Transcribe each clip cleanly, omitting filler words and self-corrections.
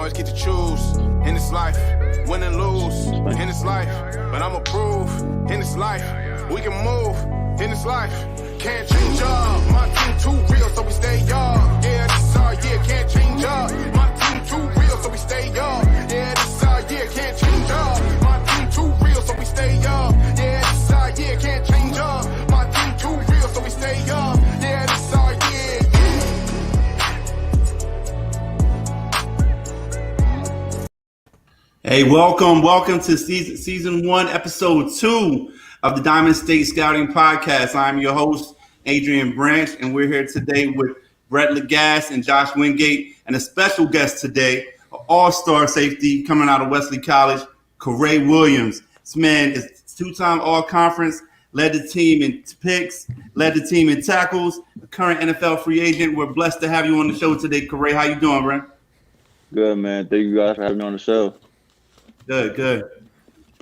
always get to choose in this life, win and lose in this life. But I'ma prove in this life, we can move in this life. Can't change up, my team too real, so we stay up. Yeah, this is our year, can't change up. My team too real, so we stay up. Yeah, this is our year, can't change up. My team too real, so we stay up. Yeah, this is our year, can't change up. My team too real, so we stay up. Yeah, this is our year, Hey, welcome to season 1, episode 2 of the Diamond State Scouting Podcast. I'm your host, Adrian Branch, and we're here today with Brett Lagasse and Josh Wingate, and a special guest today, an all-star safety coming out of Wesley College, Coray Williams. This man is two-time all-conference, led the team in picks, led the team in tackles, a current NFL free agent. We're blessed to have you on the show today, Coray. How you doing, Brett? Good, man. Thank you guys for having me on the show. Good.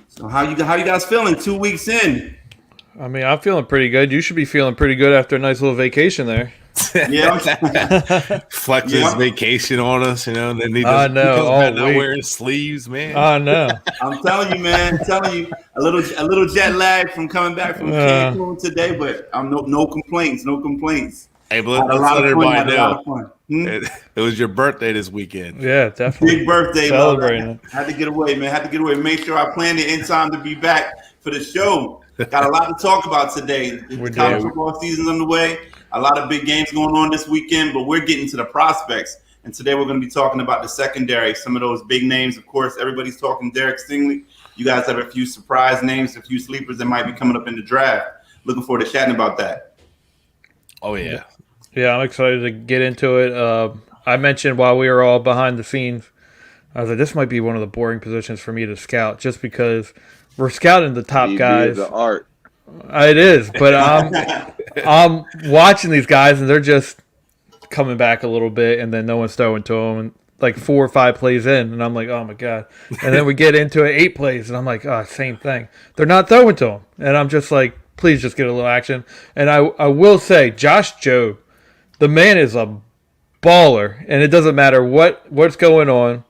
So how you guys feeling 2 weeks in? I mean, I'm feeling pretty good. You should be feeling pretty good after a nice little vacation there. Yeah. Flex his vacation on us, and then he I know. not wearing sleeves, man. I know. I'm telling you, man. A little jet lag from coming back from Cancun today, but no complaints. Hey, but let's let everybody know. It was your birthday this weekend. Yeah, definitely. Big birthday, celebrating. Had to get away, man. Make sure I planned it in time to be back for the show. Got a lot to talk about today. The college football season's underway. A lot of big games going on this weekend, but we're getting to the prospects. And today we're going to be talking about the secondary, some of those big names. Of course, everybody's talking Derek Stingley. You guys have a few surprise names, a few sleepers that might be coming up in the draft. Looking forward to chatting about that. Oh, yeah. Yeah, I'm excited to get into it. I mentioned while we were all behind the scenes, I was like, this might be one of the boring positions for me to scout just because we're scouting the top guys. The art. It is, but I'm watching these guys and they're just coming back a little bit and then no one's throwing to them. And like 4 or 5 plays in and I'm like, oh my God. And then we get into it 8 plays and I'm like, oh, same thing. They're not throwing to them. And I'm just like, please just get a little action. And I will say, Josh Jobe, the man is a baller, and it doesn't matter what's going on.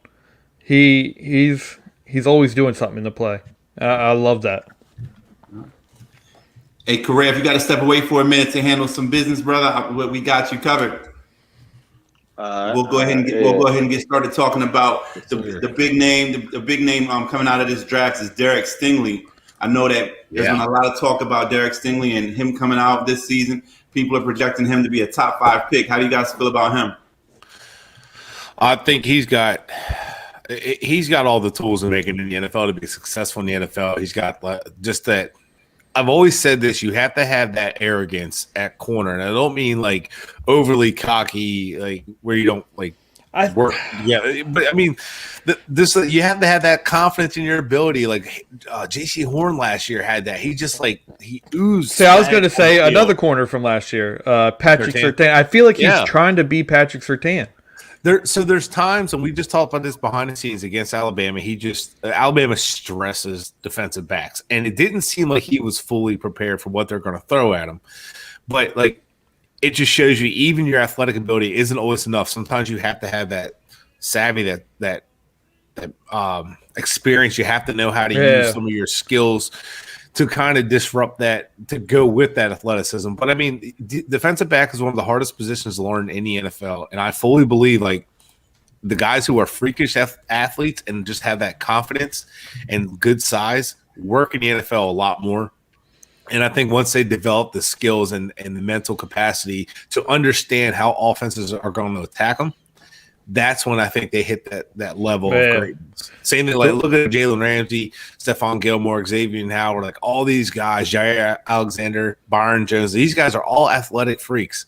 He's always doing something in the play. I love that. Hey, Coray, if you got to step away for a minute to handle some business, brother, we got you covered. We'll go ahead and get started talking about the big name. The big name coming out of this draft is Derek Stingley. I know that there's been a lot of talk about Derek Stingley and him coming out this season. People are projecting him to be a top 5 pick. How do you guys feel about him? I think he's got all the tools to make it in the NFL, to be successful in the NFL. He's got just that. I've always said this: you have to have that arrogance at corner, and I don't mean like overly cocky, like where you don't like work. Yeah, but I mean, you have to have that confidence in your ability. Like J.C. Horn last year had that. He just he oozed. See, I was going to say another corner from last year, Patrick Surtain. I feel like he's trying to be Patrick Surtain. There's times, and we just talked about this behind the scenes against Alabama. Alabama stresses defensive backs, and it didn't seem like he was fully prepared for what they're going to throw at him. But it just shows you even your athletic ability isn't always enough. Sometimes you have to have that savvy, that experience. You have to know how to use some of your skills to kind of disrupt that, to go with that athleticism. But I mean, defensive back is one of the hardest positions to learn in the NFL. And I fully believe the guys who are freakish athletes and just have that confidence and good size work in the NFL a lot more. And I think once they develop the skills and the mental capacity to understand how offenses are going to attack them, that's when I think they hit that level of greatness. Same thing, look at Jalen Ramsey, Stephon Gilmore, Xavier Howard, all these guys, Jair Alexander, Byron Jones. These guys are all athletic freaks,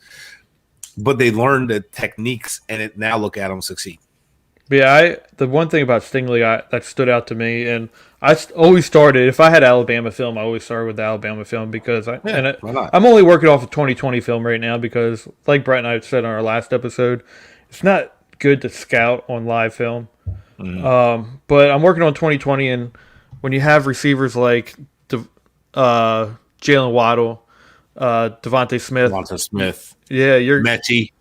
but they learned the techniques and now look at them succeed. Yeah, the one thing about Stingley that stood out to me, and I always started, if I had Alabama film, I always started with the Alabama film because I'm only working off of 2020 film right now because, like Brett and I said on our last episode, it's not good to scout on live film. But I'm working on 2020, and when you have receivers like Jalen Waddle, Devontae Smith. Yeah, you're Mechie.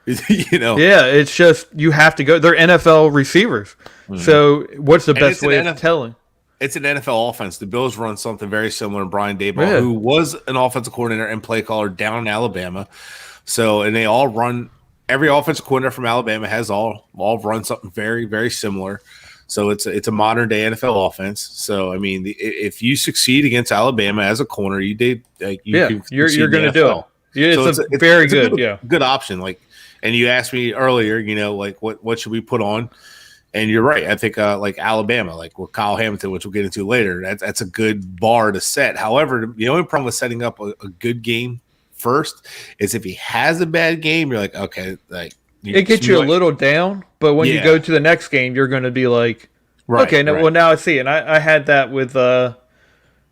you know. Yeah, it's just you have to go. They're NFL receivers. So what's the best way of telling? It's an NFL offense. The Bills run something very similar. Brian Daboll, who was an offensive coordinator and play caller down in Alabama. So, and they all run. Every offensive coordinator from Alabama has all run something very, very similar. So it's a modern day NFL offense. So I mean, if you succeed against Alabama as a corner, you're going to do it. Yeah, it's a very good option. Like, and you asked me earlier, you know, like what should we put on? And you're right. I think like Alabama, like with Kyle Hamilton, which we'll get into later, that's a good bar to set. However, the only problem with setting up a good game first is if he has a bad game, you're like, okay, like it gets you a little down, but when you go to the next game, you're going to be like, okay, well now I see. And I had that with trying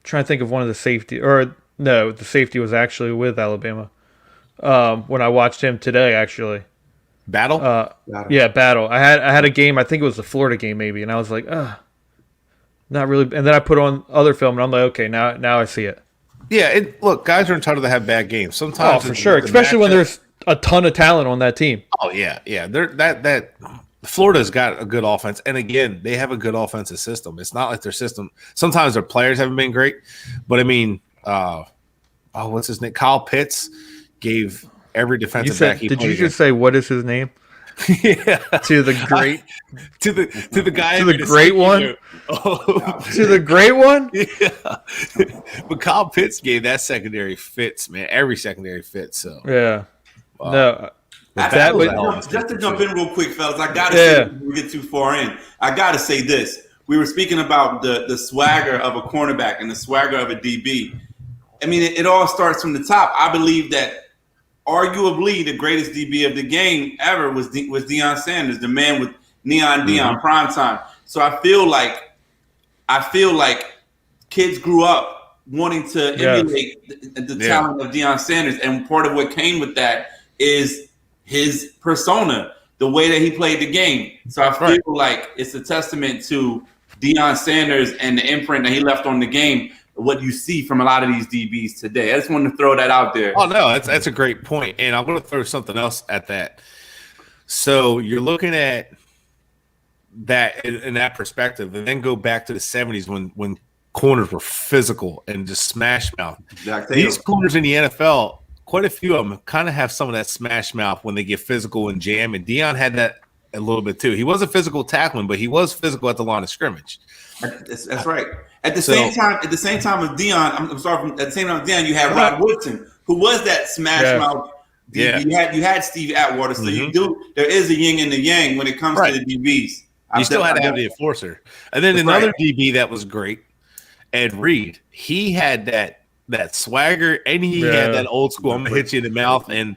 to think of one of the safety, or no, the safety was actually with Alabama when I watched him today, actually. Battle? Yeah, Battle. I had a game, I think it was the Florida game maybe, and I was like, not really. And then I put on other film, and I'm like, okay, now I see it. Yeah, look, guys are entitled to have bad games. Sometimes, for sure, especially when there's a ton of talent on that team. Oh yeah. That Florida's got a good offense, and again, they have a good offensive system. It's not like their system. Sometimes their players haven't been great, but I mean, what's his name? Kyle Pitts gave every defensive back. Did you just say what is his name? Yeah, to the great, to the guy, to the great one, to the great one. Yeah, but Kyle Pitts gave that secondary fits, man. Every secondary fits. So yeah, no. Just to jump in real quick, fellas, I gotta say before we get too far in, I gotta say this. We were speaking about the swagger of a cornerback and the swagger of a DB. I mean, it all starts from the top. I believe that arguably the greatest DB of the game ever was Deion Sanders, the man with Neon Deion primetime. So I feel like kids grew up wanting to emulate the talent of Deion Sanders, and part of what came with that is his persona, the way that he played the game. So I feel like it's a testament to Deion Sanders and the imprint that he left on the game, what you see from a lot of these DBs today. I just wanted to throw that out there. Oh, no, that's a great point. And I'm going to throw something else at that. So you're looking at that in that perspective, and then go back to the 70s when corners were physical and just smash mouth. Exactly. These corners in the NFL, quite a few of them kind of have some of that smash mouth when they get physical and jam. And Deion had that a little bit too. He wasn't physical tackling, but he was physical at the line of scrimmage. That's right. At the same time as Deion, I'm sorry. At the same time as Deion, you had Rod Woodson, who was that smash mouth. Yeah. You had Steve Atwater. So there is a yin and a yang when it comes to the DBs. You still had to have the enforcer. And then another DB that was great, Ed Reed. He had that swagger, and he had that old school, I'm going to hit you in the mouth. And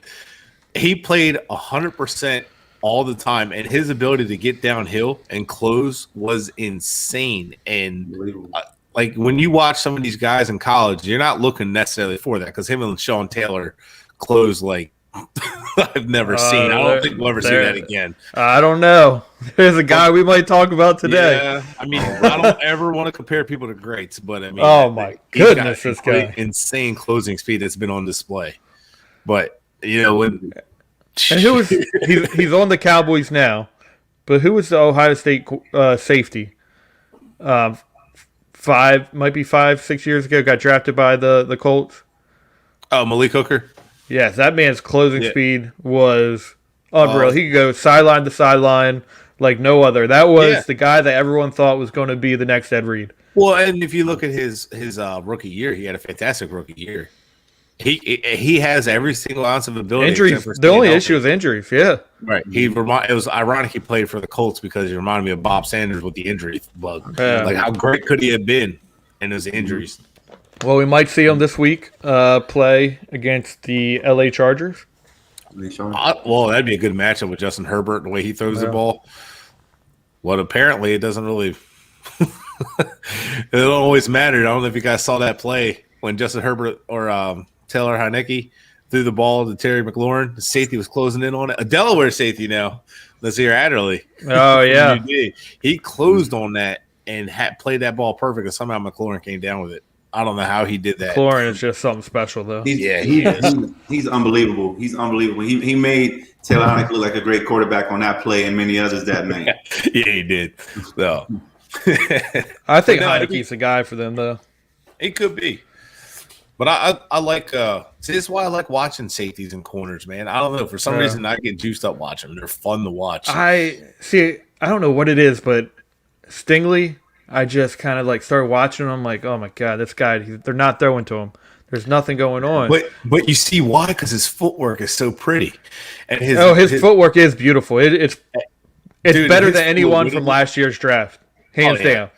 he played 100% all the time. And his ability to get downhill and close was insane. And like when you watch some of these guys in college, you're not looking necessarily for that, because him and Sean Taylor close like I've never seen. I don't think we'll ever see that again. I don't know. There's a guy we might talk about today. Yeah, I mean, I don't ever want to compare people to greats, but I mean, oh my goodness, this guy, insane closing speed that's been on display. But you know, and who was he's on the Cowboys now, but who was the Ohio State safety? 5-6 years ago, got drafted by the Colts. Oh, Malik Hooker. Yes, that man's closing speed was unreal. He could go sideline to sideline like no other. That was the guy that everyone thought was going to be the next Ed Reed. Well, and if you look at his rookie year, he had a fantastic rookie year. He has every single ounce of ability. Injuries. The only issue is injuries. Yeah, right. It was ironic he played for the Colts because he reminded me of Bob Sanders with the injury bug. Like how great could he have been in those injuries? Well, we might see him this week play against the LA Chargers. Well, that'd be a good matchup with Justin Herbert and the way he throws the ball. Well, apparently it doesn't really – it don't always matter. I don't know if you guys saw that play when Justin Herbert or Taylor Heineke threw the ball to Terry McLaurin. The safety was closing in on it. A Delaware safety now, Nasir Adderley. Oh, yeah. He closed on that and played that ball perfect, and somehow McLaurin came down with it. I don't know how he did that. Cloran is just something special, though. He's unbelievable. He's unbelievable. He made Taylor Heinicke look like a great quarterback on that play and many others that night. Yeah, he did. So I think Heinicke's the guy for them, though. It could be. But I like see, this is why I like watching safeties and corners, man. I don't know. For some reason I get juiced up watching them. They're fun to watch. I don't know what it is, but Stingley, I just kind of like started watching him. I'm like, oh my God, this guy, they're not throwing to him. There's nothing going on. But you see why? Because his footwork is so pretty. And his footwork is beautiful. It's dude, better than anyone from last year's draft. Hands down.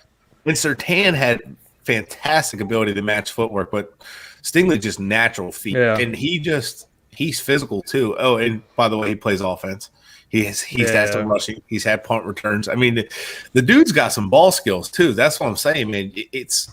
And Surtain had fantastic ability to match footwork, but Stingley just natural feet. Yeah. And he's physical too. Oh, and by the way, he plays offense. He's had some rushing. He's had punt returns. I mean, the dude's got some ball skills too. That's what I'm saying, man. It's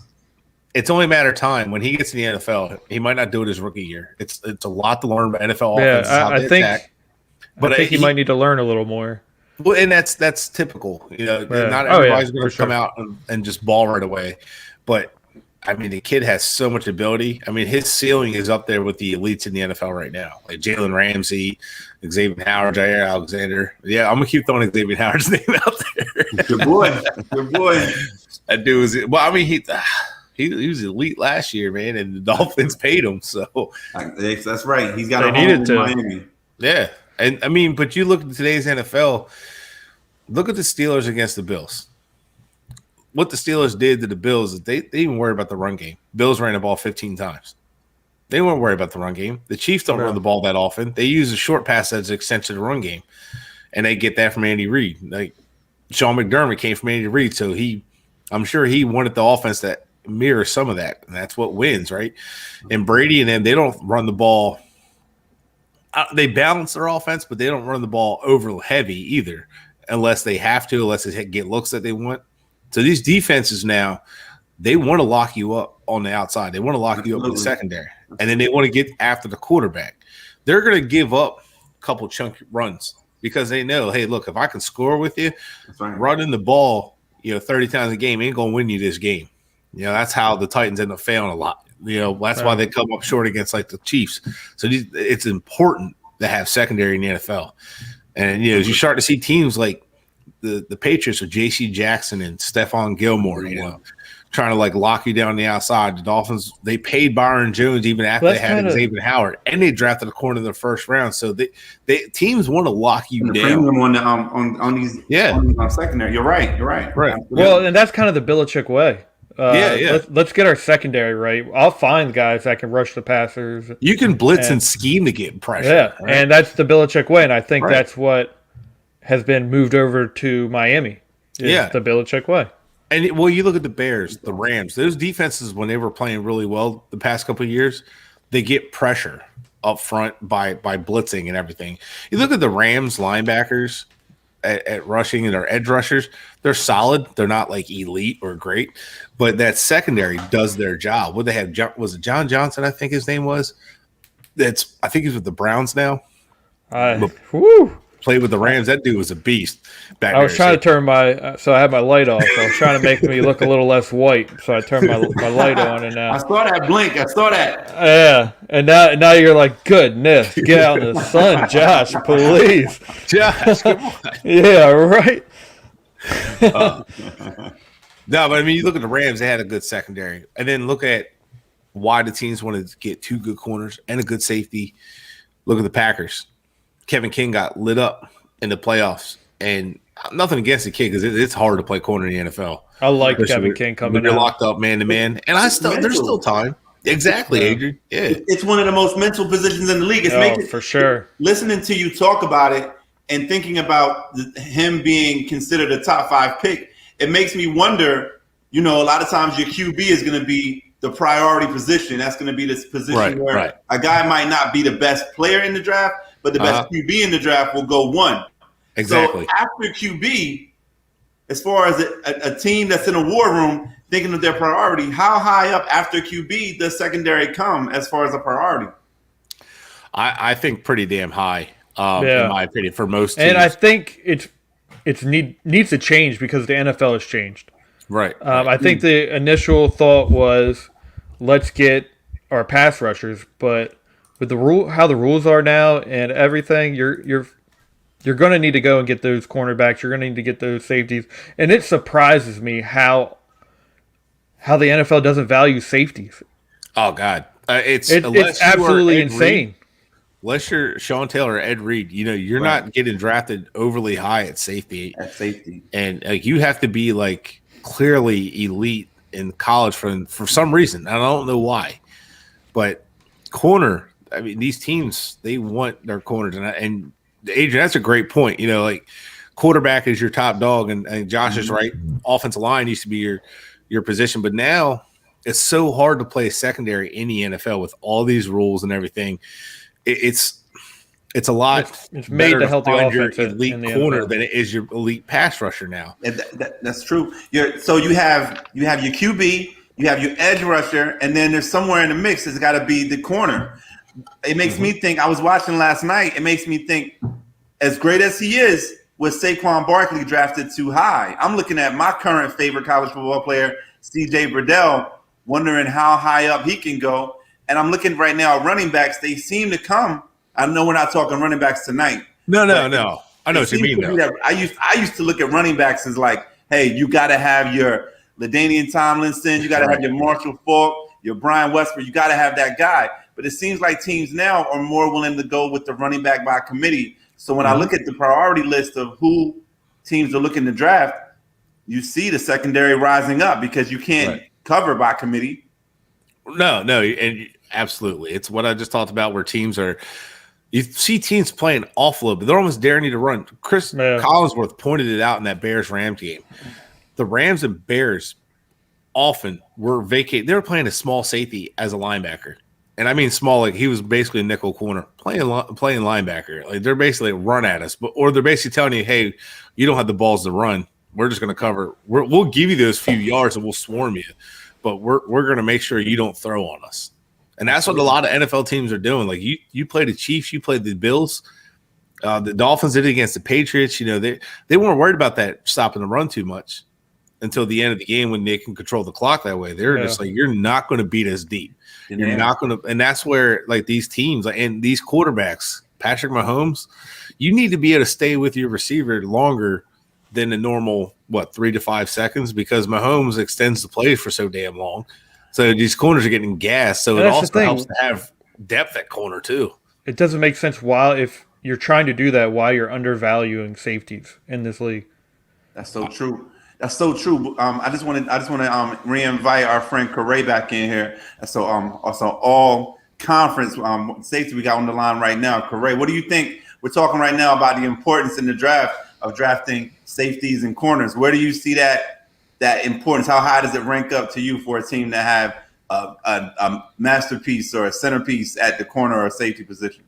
only a matter of time when he gets in the NFL. He might not do it his rookie year. It's a lot to learn about NFL offense. I think he might need to learn a little more. Well, and that's typical. You know, not everybody's going to come out and just ball right away. But I mean, the kid has so much ability. I mean, his ceiling is up there with the elites in the NFL right now, like Jalen Ramsey, Xavier Howard, Jair Alexander. Yeah, I'm gonna keep throwing Xavier Howard's name out there. Good boy. That dude was. Well, I mean, he was elite last year, man, and the Dolphins paid him. So that's right. He's got a home in Miami. Yeah, and I mean, but you look at today's NFL. Look at the Steelers against the Bills. What the Steelers did to the Bills is they didn't worry about the run game. Bills ran the ball 15 times. They weren't worried about the run game. The Chiefs don't run the ball that often. They use a short pass as an extension of the run game, and they get that from Andy Reid. Like Sean McDermott came from Andy Reid, so I'm sure he wanted the offense that mirrors some of that, and that's what wins, right? And Brady and them, they don't run the ball. They balance their offense, but they don't run the ball over heavy either, unless they have to, unless they get looks that they want. So these defenses now, they want to lock you up on the outside. They want to lock you up in the secondary. And then they want to get after the quarterback. They're going to give up a couple chunky runs because they know, hey, look, if I can score with you, running the ball, 30 times a game ain't going to win you this game. That's how the Titans end up failing a lot. That's why they come up short against like the Chiefs. So it's important to have secondary in the NFL. And, as you start to see teams like the Patriots with J.C. Jackson and Stephon Gilmore, trying to like lock you down on the outside. The Dolphins, they paid Byron Jones even after they had Xavier Howard, and they drafted a corner in the first round. So they teams want to lock you down on these secondary. You're right. Right. Well, and that's kind of the Belichick way. Let's get our secondary right. I'll find guys that can rush the passers. You can blitz and scheme to get pressure. Yeah, right? And that's the Belichick way, and I think that's what has been moved over to Miami. The Belichick way. And you look at the Bears, the Rams, those defenses when they were playing really well the past couple of years, they get pressure up front by blitzing and everything. You look at the Rams linebackers at rushing and their edge rushers, they're solid. They're not like elite or great, but that secondary does their job. What they have, was it John Johnson? I think his name was. I think he's with the Browns now. Played with the Rams. That dude was a beast. I was trying to turn so I had my light off. I was trying to make me look a little less white, so I turned my light on. And I saw that blink. I saw that. Yeah, and now you're like, goodness, get out in the sun, Josh, please. Josh, come on. Yeah, right. No, but I mean, you look at the Rams. They had a good secondary, and then look at why the teams wanted to get two good corners and a good safety. Look at the Packers. Kevin King got lit up in the playoffs, and nothing against the kid because it's hard to play corner in the NFL. I like Kevin King coming in. You're locked up man to man, and there's still time. Exactly, Adrian. Yeah, it's one of the most mental positions in the league. It's for sure. Listening to you talk about it and thinking about him being considered a top 5 pick, it makes me wonder. A lot of times your QB is going to be the priority position. That's going to be this position where a guy might not be the best player in the draft, but the best QB in the draft will go 1. Exactly. So after QB, as far as a team that's in a war room thinking of their priority, how high up after QB does secondary come as far as a priority? I think pretty damn high, in my opinion, for most teams. And I think it needs to change because the NFL has changed. Right. I think the initial thought was let's get our pass rushers. But with how the rules are now and everything, you're going to need to go and get those cornerbacks. You're going to need to get those safeties. And it surprises me how the NFL doesn't value safeties. Oh God, it's absolutely insane. Unless you're Sean Taylor or Ed Reed, you're not getting drafted overly high at safety. And you have to be like clearly elite in college for some reason. I don't know why, but corner. I mean, these teams, they want their corners, and Adrian, that's a great point. Like quarterback is your top dog, and Josh is right. Offensive line used to be your position, but now it's so hard to play secondary in the NFL with all these rules and everything. It's a lot. It's made to help the offense your elite corner than it is your elite pass rusher now. And that's true. So you have your QB, you have your edge rusher, and then there's somewhere in the mix that's got to be the corner. It makes me think. I was watching last night. It makes me think, as great as he is, was Saquon Barkley drafted too high? I'm looking at my current favorite college football player, C.J. Burdell, wondering how high up he can go. And I'm looking right now at running backs. They seem to come. I know we're not talking running backs tonight. No. I know what you mean, though. I used to look at running backs as like, hey, you got to have your LaDainian Tomlinson. You got to have your Marshall Faulk, your Brian Westbrook. You got to have that guy. But it seems like teams now are more willing to go with the running back by committee. So when I look at the priority list of who teams are looking to draft, you see the secondary rising up because you can't cover by committee. No, and absolutely. It's what I just talked about where teams are – you see teams playing offload, but they're almost daring you to run. Chris Collinsworth pointed it out in that Bears-Rams game. The Rams and Bears often were vacated. They were playing a small safety as a linebacker. And I mean small, like he was basically a nickel corner, playing linebacker. Like they're basically run at us, or they're basically telling you, hey, you don't have the balls to run. We're just going to cover. We'll give you those few yards and we'll swarm you, but we're going to make sure you don't throw on us. And that's what a lot of NFL teams are doing. Like you played the Chiefs, you played the Bills, the Dolphins did it against the Patriots. They weren't worried about that stopping the run too much until the end of the game when they can control the clock that way. They're just like, you're not going to beat us deep. You're not going to, and that's where like these teams and these quarterbacks, Patrick Mahomes, you need to be able to stay with your receiver longer than the normal 3 to 5 seconds because Mahomes extends the plays for so damn long. So these corners are getting gassed. So it also helps to have depth at corner too. It doesn't make sense if you're trying to do that, why you're undervaluing safeties in this league. That's so true. That's so true. I just want to re-invite our friend Coray back in here. So also all conference safety we got on the line right now. Coray, what do you think? We're talking right now about the importance in the draft of drafting safeties and corners. Where do you see that importance? How high does it rank up to you for a team to have a masterpiece or a centerpiece at the corner or safety position?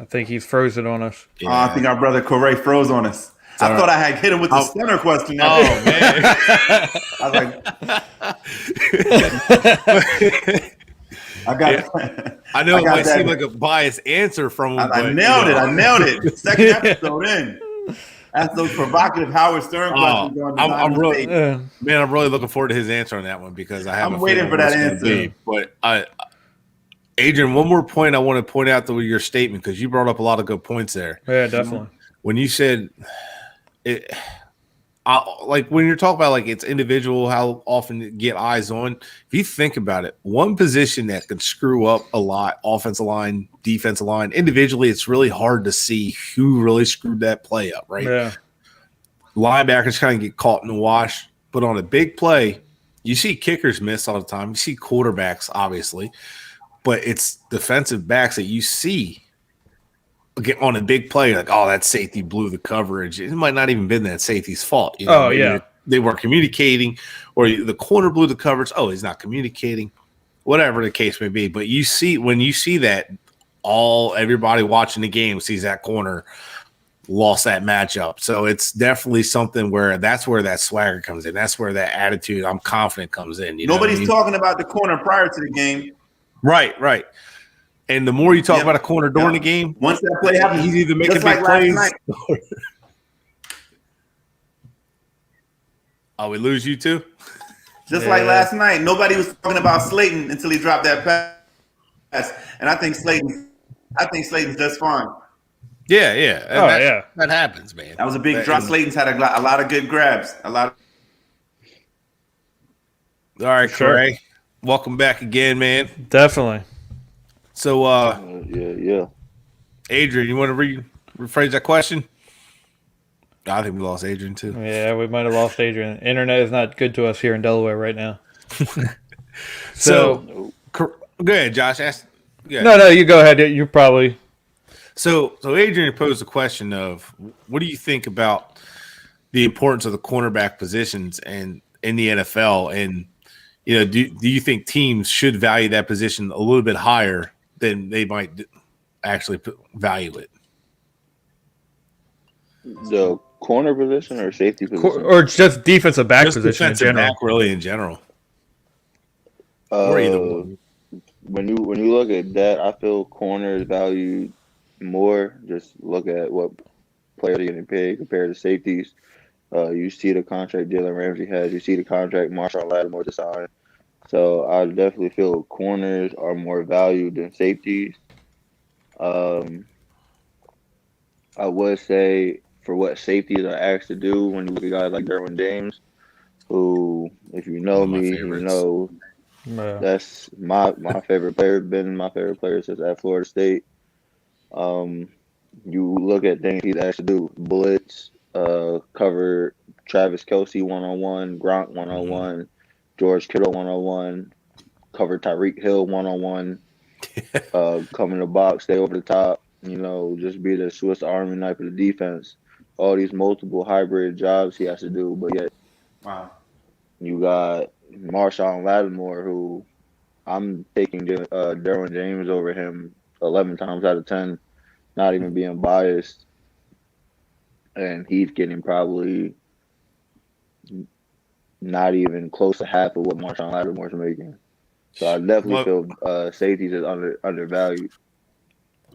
I think he's frozen on us. Yeah. I think our brother Coray froze on us. I thought I had hit him with the center question. Oh, man. I was like, I know it might seem like a biased answer from him. I nailed it. Second episode in. That's those provocative Howard Stern questions. I'm really looking forward to his answer on that one because I'm waiting for that answer. But Adrian, one more point I want to point out to your statement because you brought up a lot of good points there. Yeah, definitely. When you said it, like when you're talking about like it's individual, how often you get eyes on. If you think about it, one position that can screw up a lot, offensive line, defensive line, individually, it's really hard to see who really screwed that play up, right? Yeah. Linebackers kind of get caught in the wash, but on a big play, you see kickers miss all the time. You see quarterbacks, obviously. But it's defensive backs that you see get on a big play, like, oh, that safety blew the coverage. It might not even been that safety's fault. They weren't communicating, or the corner blew the coverage. Oh, he's not communicating, whatever the case may be. But when you see that, everybody watching the game sees that corner lost that matchup. So it's definitely something where that's where that swagger comes in. That's where that attitude, I'm confident, comes in. Nobody's talking about the corner prior to the game. Right. And the more you talk about a corner during the game, once that play happens, he's either making big plays. Oh, we lose you too? Just like last night, nobody was talking about Slayton until he dropped that pass, and I think Slayton's just fine. Yeah, yeah. And that happens, man. That was a big drop. Slayton's had a lot of good grabs. All right, Coray. Welcome back again, man. Definitely. So, yeah. Adrian, you want to rephrase that question? I think we lost Adrian too. Yeah, we might have lost Adrian. Internet is not good to us here in Delaware right now. So go ahead, Josh. No, you go ahead. You probably. So Adrian posed the question of, what do you think about the importance of the cornerback positions and in the NFL? And do you think teams should value that position a little bit higher than they might actually value it? The corner position or safety position? Or just defensive back position defensive in general? Back really in general. Or either one. When you look at that, I feel corner is valued more. Just look at what players are getting paid compared to safeties. You see the contract Jalen Ramsey has. You see the contract Marshawn Lattimore to sign. So I definitely feel corners are more valued than safeties. I would say for what safeties are asked to do, when you look at guys like Derwin James, who, if you know me, you know that's my favorite player, been my favorite player since at Florida State. You look at things he's asked to do: blitz, cover Travis Kelce 1-on-1, Gronk 1-on-1, George Kittle 1-on-1, cover Tyreek Hill 1-on-1, come in the box, stay over the top, just be the Swiss Army knife of the defense. All these multiple hybrid jobs he has to do, but yet you got Marshawn Lattimore, who I'm taking Derwin James over him 11 times out of 10, not even being biased. And he's getting probably not even close to half of what Marshawn Lattimore's making. So I definitely feel safeties is undervalued.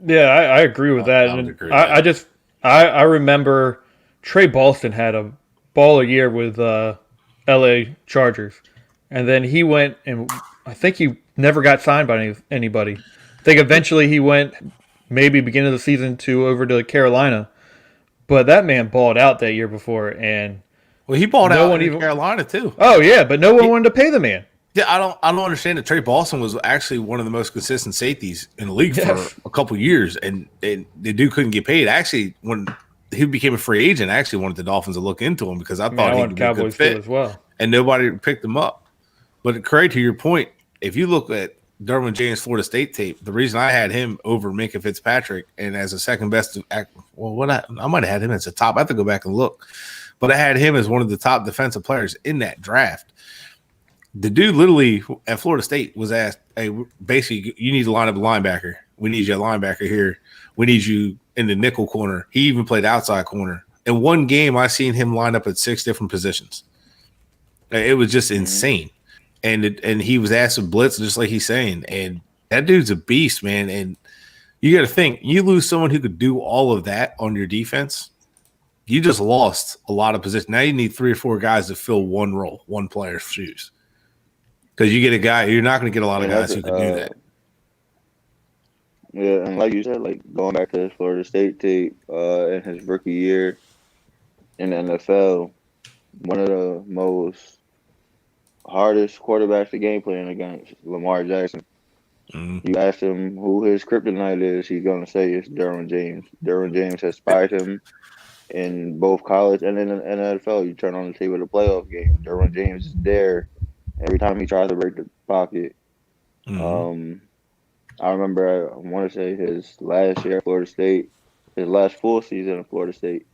Yeah, I agree with that. I remember Trey Boston had a baller year with L.A. Chargers, and then he went and I think he never got signed by anybody. I think eventually he went maybe beginning of the season over to Carolina, but that man balled out that year before, and he balled out in Carolina too. Oh yeah, but no one wanted to pay the man. Yeah, I don't understand that Trey Boston was actually one of the most consistent safeties in the league for a couple of years, and the dude couldn't get paid. Actually, when he became a free agent, I actually wanted the Dolphins to look into him because I thought he would be a good fit as well. And nobody picked him up. But Coray, to your point, if you look at Derwin James' Florida State tape, the reason I had him over Minkah Fitzpatrick and as a second best, I might have had him as a top. I have to go back and look, but I had him as one of the top defensive players in that draft. The dude literally at Florida State was asked, hey, basically, you need to line up a linebacker. We need you a linebacker here. We need you in the nickel corner. He even played outside corner. In one game, I seen him line up at 6 different positions. It was just insane. And he was asked to blitz, just like he's saying. And that dude's a beast, man. And you got to think, you lose someone who could do all of that on your defense, you just lost a lot of position. Now you need 3 or 4 guys to fill one role, one player's shoes. Because you get a guy, you're not going to get a lot of guys who can do that. Yeah, and like you said, like going back to his Florida State tape in his rookie year in the NFL, one of the most hardest quarterbacks to game plan against, Lamar Jackson. Mm-hmm. You ask him who his kryptonite is, he's going to say it's Derwin James. Derwin James has spied him in both college and in the NFL. You turn on the tape of the playoff game, Derwin James is there every time he tries to break the pocket. Mm-hmm. I remember, I want to say his last year at Florida State, his last full season at Florida State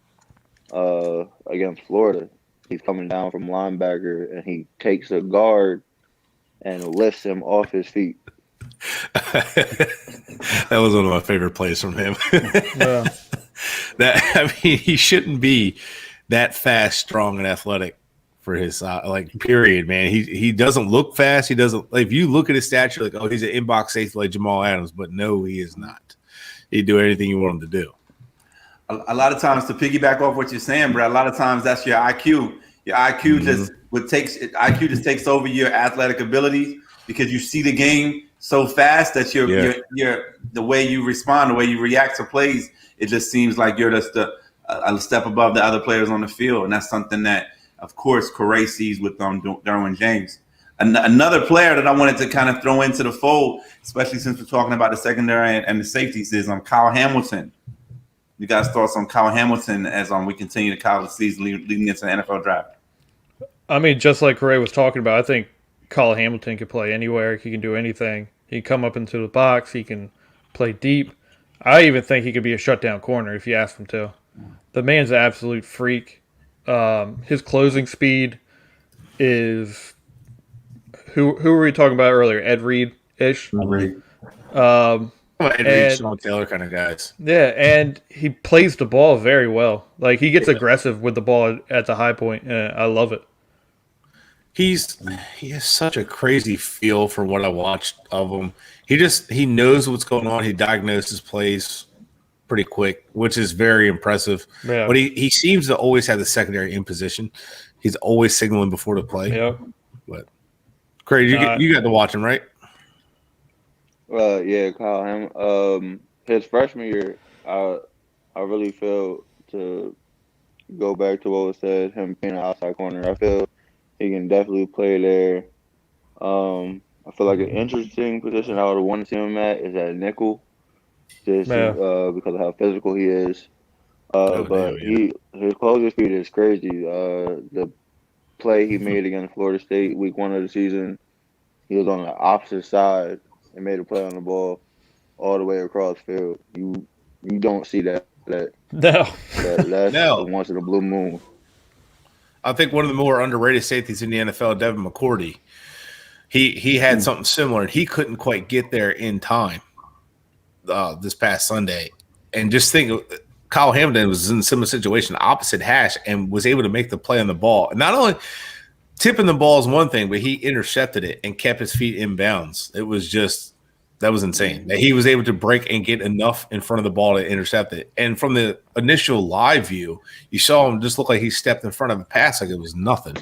against Florida. He's coming down from linebacker, and he takes a guard and lifts him off his feet. That was one of my favorite plays from him. He shouldn't be that fast, strong, and athletic for his period, man. He doesn't look fast. He doesn't. If you look at his stature, like, oh, he's an inbox safety like Jamal Adams, but no, he is not. He'd do anything you want him to do. A lot of times, to piggyback off what you're saying, Brad, a lot of times that's your IQ. Your IQ just IQ just takes over your athletic abilities because you see the game so fast that you're the way you respond, the way you react to plays, it just seems like you're just a step above the other players on the field, and that's something that, of course, Coray sees with Derwin James. Another player that I wanted to kind of throw into the fold, especially since we're talking about the secondary and the safeties, is Kyle Hamilton. You guys' thoughts on Kyle Hamilton as we continue the college season leading into the NFL draft? I mean, just like Coray was talking about, I think Kyle Hamilton can play anywhere. He can do anything. He can come up into the box. He can play deep. I even think he could be a shutdown corner if you ask him to. The man's an absolute freak. His closing speed is who were we talking about earlier? Ed Reed-ish? Ed Reed. Ed Reed, Sean Taylor kind of guys. Yeah, and he plays the ball very well. Like, he gets aggressive with the ball at the high point. I love it. He has such a crazy feel for what I watched of him. He knows what's going on. He diagnoses plays pretty quick, which is very impressive. Yeah. But he seems to always have the secondary in position. He's always signaling before the play. Yep. But crazy, you got to watch him, right? Yeah, Kyle Hamilton. His freshman year, I really feel, to go back to what was said, him being an outside corner, I feel he can definitely play there. I feel like an interesting position I would have wanted to see him at is at nickel, just because of how physical he is. His closing speed is crazy. The play he made against Florida State week 1 of the season, he was on the opposite side and made a play on the ball all the way across field. You don't see that. No. That's once in a blue moon. I think one of the more underrated safeties in the NFL, Devin McCourty, he had something similar, and he couldn't quite get there in time this past Sunday. And just think, Kyle Hamilton was in a similar situation, opposite hash, and was able to make the play on the ball. And not only tipping the ball is one thing, but he intercepted it and kept his feet in bounds. It was just – that was insane. That he was able to break and get enough in front of the ball to intercept it. And from the initial live view, you saw him just look like he stepped in front of a pass like it was nothing.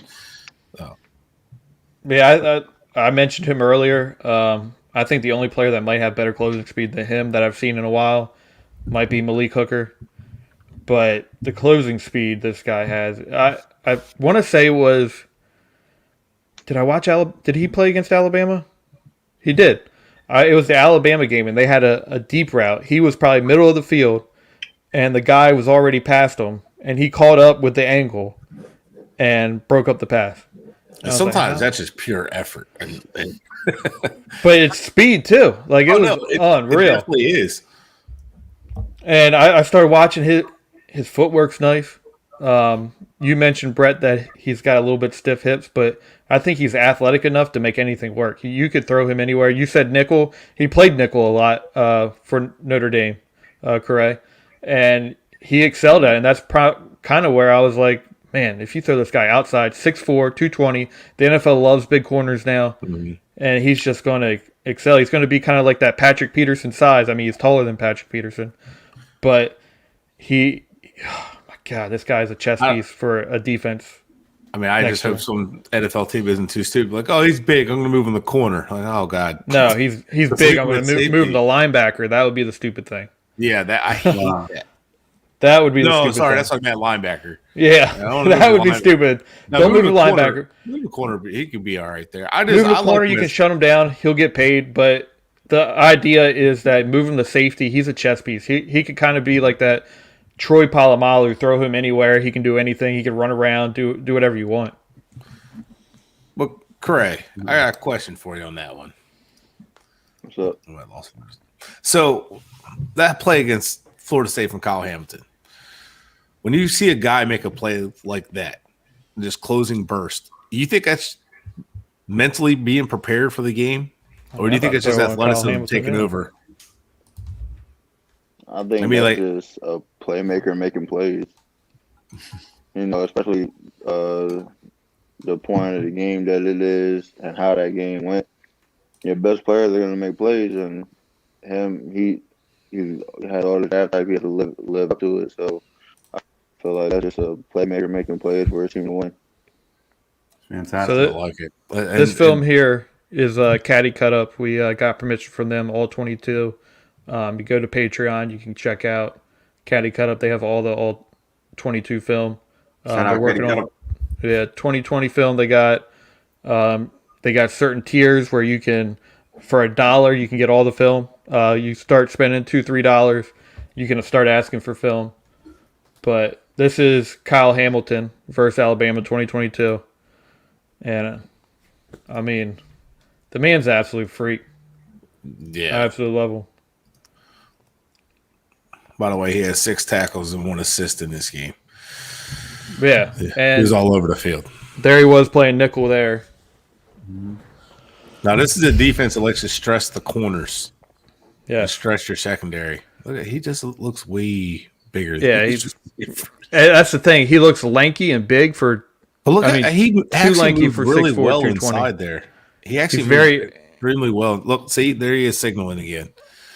Yeah, I mentioned him earlier. I think the only player that might have better closing speed than him that I've seen in a while might be Malik Hooker. But the closing speed this guy has, I want to say was – did he play against Alabama? He did. It was the Alabama game, and they had a deep route. He was probably middle of the field, and the guy was already past him, and he caught up with the angle and broke up the pass. And sometimes that's just pure effort. But it's speed, too. Like, it was unreal. It definitely is. And I started watching his footwork's nice. You mentioned, Brett, that he's got a little bit stiff hips, but I think he's athletic enough to make anything work. You could throw him anywhere. You said nickel. He played nickel a lot for Notre Dame, Coray, and he excelled at it. And that's kind of where I was like, man, if you throw this guy outside, 6'4", 220, the NFL loves big corners now, and he's just going to excel. He's going to be kind of like that Patrick Peterson size. I mean, he's taller than Patrick Peterson, but God, this guy's a chess piece for a defense. I mean, I just hope some NFL team isn't too stupid. Like, oh, he's big. I'm going to move in the corner. Like, oh, God. No, he's big. I'm going to move him to linebacker. That would be the stupid thing. Yeah, I hate that. That would be the stupid thing. That's what I meant, linebacker. Yeah, that would be stupid. Don't move the linebacker. Move the corner, but he could be all right there. Move the corner, you can shut him down. He'll get paid, but the idea is that move him to safety. He's a chess piece. He could kind of be like that Troy Polamalu, throw him anywhere. He can do anything. He can run around, do whatever you want. But Coray, I got a question for you on that one. What's up? Oh, I lost it. So that play against Florida State from Kyle Hamilton, when you see a guy make a play like that, just closing burst, you think that's mentally being prepared for the game? Or do you think it's just athleticism taking over? I think that's just a playmaker making plays. Especially the point of the game that it is and how that game went. Your best players are going to make plays, and he had all the draft type. He had to live up to it. So I feel like that's just a playmaker making plays for a team to win. Fantastic. So I like it. this film here is Caddy Cut Up. We got permission from them, all 22. You go to Patreon, you can check out Caddy Cut Up. They have all 22 film. Shout They're out working Caddy on Cut Up. 2020 film. They got certain tiers where you can, for $1, you can get all the film. You start spending $2-3, you can start asking for film. But this is Kyle Hamilton versus Alabama 2022. And, I mean, the man's an absolute freak. Yeah. Absolute level. By the way, he has 6 tackles and 1 assist in this game. Yeah. He And was all over the field. there he was playing nickel there. Now, this is a defense that likes to stress the corners. Yeah. Stress your secondary. Look at, he just looks way bigger. Yeah, he's that's the thing. He looks lanky and big for. But look, I mean, he too actually lanky moved for really 6'4", well 220. inside there. He actually He's moved very extremely well. Look, see, there he is signaling again.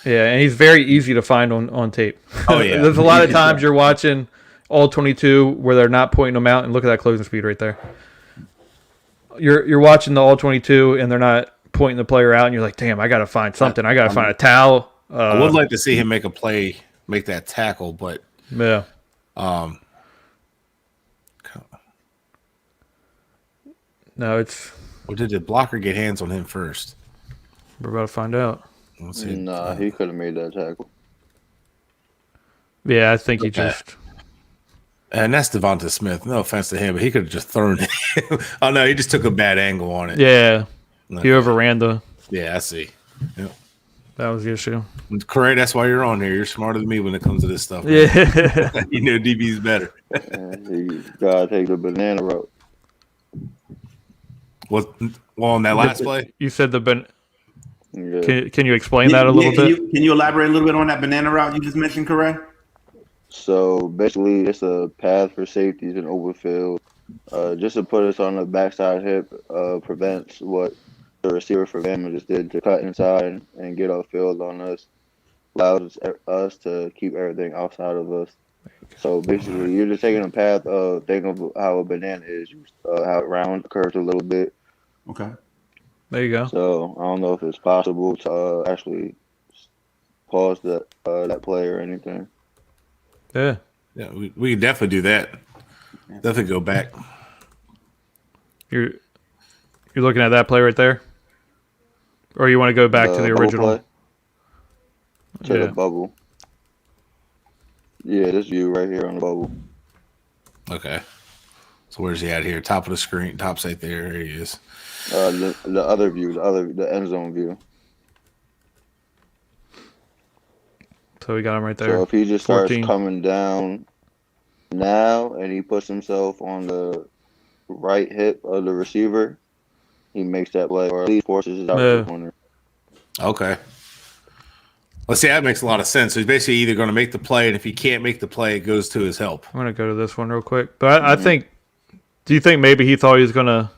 Yeah, and he's very easy to find on tape. Oh, yeah. There's a lot of times you're watching all 22 where they're not pointing them out, and look at that closing speed right there. You're watching the all 22 and they're not pointing the player out, and you're like, damn, I got to find something. I got to find a towel. I would like to see him make a play, make that tackle, but Yeah. No, it's. Or did the blocker get hands on him first? We're about to find out. Let's see. Nah, he could have made that tackle. Yeah, I think he just. And that's Devonta Smith. No offense to him, but he could have just thrown it. Oh, no, he just took a bad angle on it. Yeah. No. He overran the. Yeah, I see. Yeah. That was the issue. Coray, that's why you're on here. You're smarter than me when it comes to this stuff. Yeah. You know DB's better. He gotta take the banana route. Well, on that last play? You said the. Yeah. Can you explain that a little bit? Can you elaborate a little bit on that banana route you just mentioned, Coray? So basically, it's a path for safeties in open field, just to put us on the backside hip. Prevents what the receiver for Bama just did to cut inside and get upfield on us. Allows us to keep everything outside of us. So basically, you're just taking a path of thinking of how a banana is, how it round curves a little bit. Okay. There you go. So I don't know if it's possible to actually pause that play or anything. Yeah. Yeah, we can definitely do that. Definitely go back. You're looking at that play right there? Or you want to go back to the Bubble original? play? To the bubble. Yeah, this view right here on the bubble. Okay. So where's he at here? Top of the screen. Top right there. There he is. The other view, the end zone view. So we got him right there. So if he just starts 14. coming down now and he puts himself on the right hip of the receiver, he makes that play, or at least forces it out to the corner. Okay. Let's see. That makes a lot of sense. So he's basically either going to make the play, and if he can't make the play, it goes to his help. I'm going to go to this one real quick. But I think, do you think maybe he thought he was going to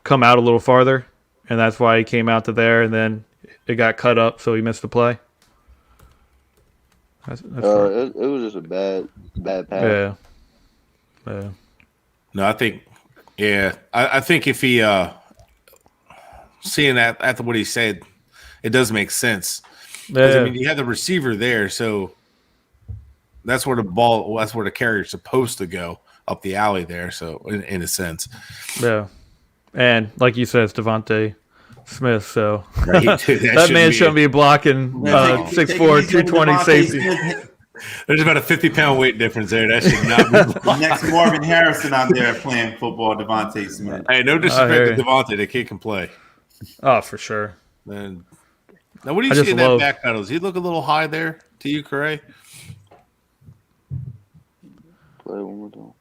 come out a little farther, and that's why he came out to there, and then it got cut up, so he missed the play? That's It was just a bad pass. Yeah. Yeah. No, I think, I think if he, seeing that after what he said, it does make sense. Yeah. I mean, you have the receiver there, so that's where the carrier's supposed to go up the alley there. So, in a sense, Yeah. And like you said, it's Devontae Smith, so right, dude, that man shouldn't be blocking 6'4", 220 safety. There's about a 50-pound weight difference there. That should not be blocked. Next Marvin Harrison out there playing football, Devontae Smith. Hey, no disrespect to Devontae. The kid can play. Oh, for sure. Man. Now, what do you see in that back pedal? Does he look a little high there to you, Coray? Play one more time.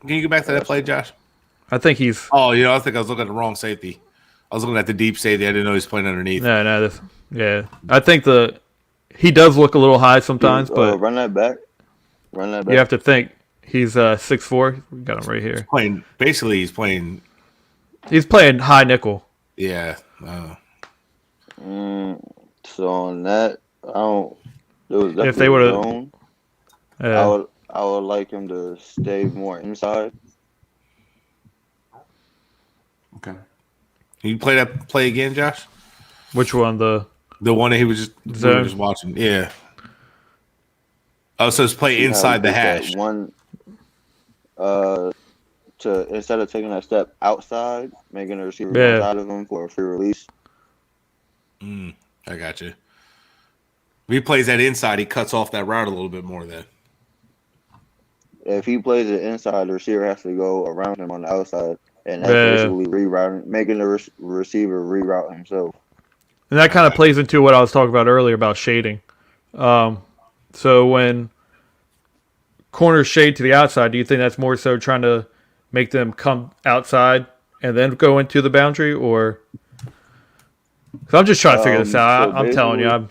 Can you go back to that play, Josh? I think he's. Oh, I think I was looking at the wrong safety. I was looking at the deep safety. I didn't know he was playing underneath. No. Yeah. I think he does look a little high sometimes, but run that back. You have to think he's 6'4". We got him right here. He's playing. He's playing high nickel. Yeah. So on that, I don't. It was If they would have, I would like him to stay more inside. Okay. Can you play that play again, Josh? Which one? The one that we were just watching. Yeah. Oh, so it's play See how he inside the takes that hash. one to instead of taking that step outside, making the receiver go inside of him for a free release. I got you. If he plays that inside, he cuts off that route a little bit more then. If he plays it inside, the receiver has to go around him on the outside, and that's basically rerouting, making the receiver reroute himself. And that kind of plays into what I was talking about earlier about shading. So when corners shade to the outside, do you think that's more so trying to make them come outside and then go into the boundary, or? Because I'm just trying to figure this out. So I'm telling you,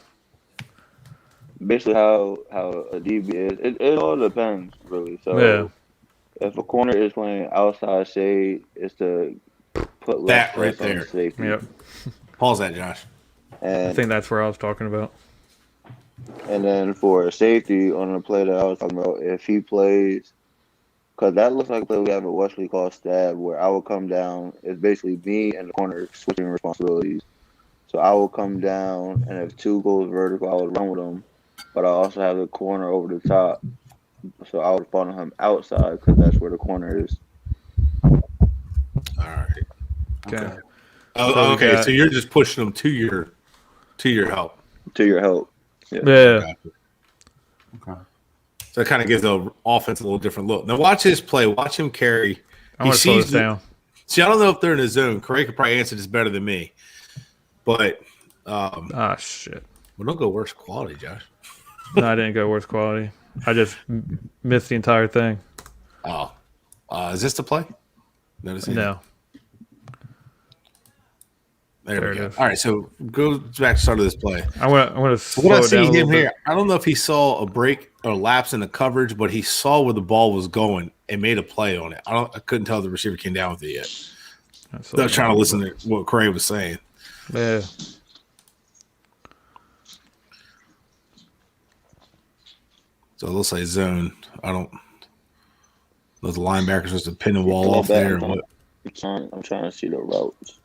basically how a DB is. It all depends really. So if a corner is playing outside shade, it's to put less that right stress on there. the safety. Yep. Pause that, Josh. And I think that's where I was talking about. And then for a safety on the play that I was talking about, if he plays, because that looks like a play we have at Wesley called stab, where I will come down. It's basically me and the corner switching responsibilities. So I will come down, and if two goes vertical, I would run with them. But I also have the corner over the top. So I would follow him outside because that's where the corner is. All right. Okay. Oh, okay. So you're just pushing them to your help. To your help. Yeah. Okay. So it kind of gives the offense a little different look. Now watch his play. Watch him carry. I want to slow this down. See, I don't know if they're in the zone. Coray could probably answer this better than me. But shit. Well, don't go worse quality, Josh. No, I didn't go worse quality. I just missed the entire thing. Oh. Is this the play? No. There we go. All right, so go back to the start of this play. I'm gonna slow What I it down see him here, bit. I don't know if he saw a break or lapse in the coverage, but he saw where the ball was going and made a play on it. I couldn't tell if the receiver came down with it yet. I was trying to listen to what Coray was saying. Yeah. So it looks like zone. I don't know the linebackers just to pin the wall off there. I'm trying to see the routes.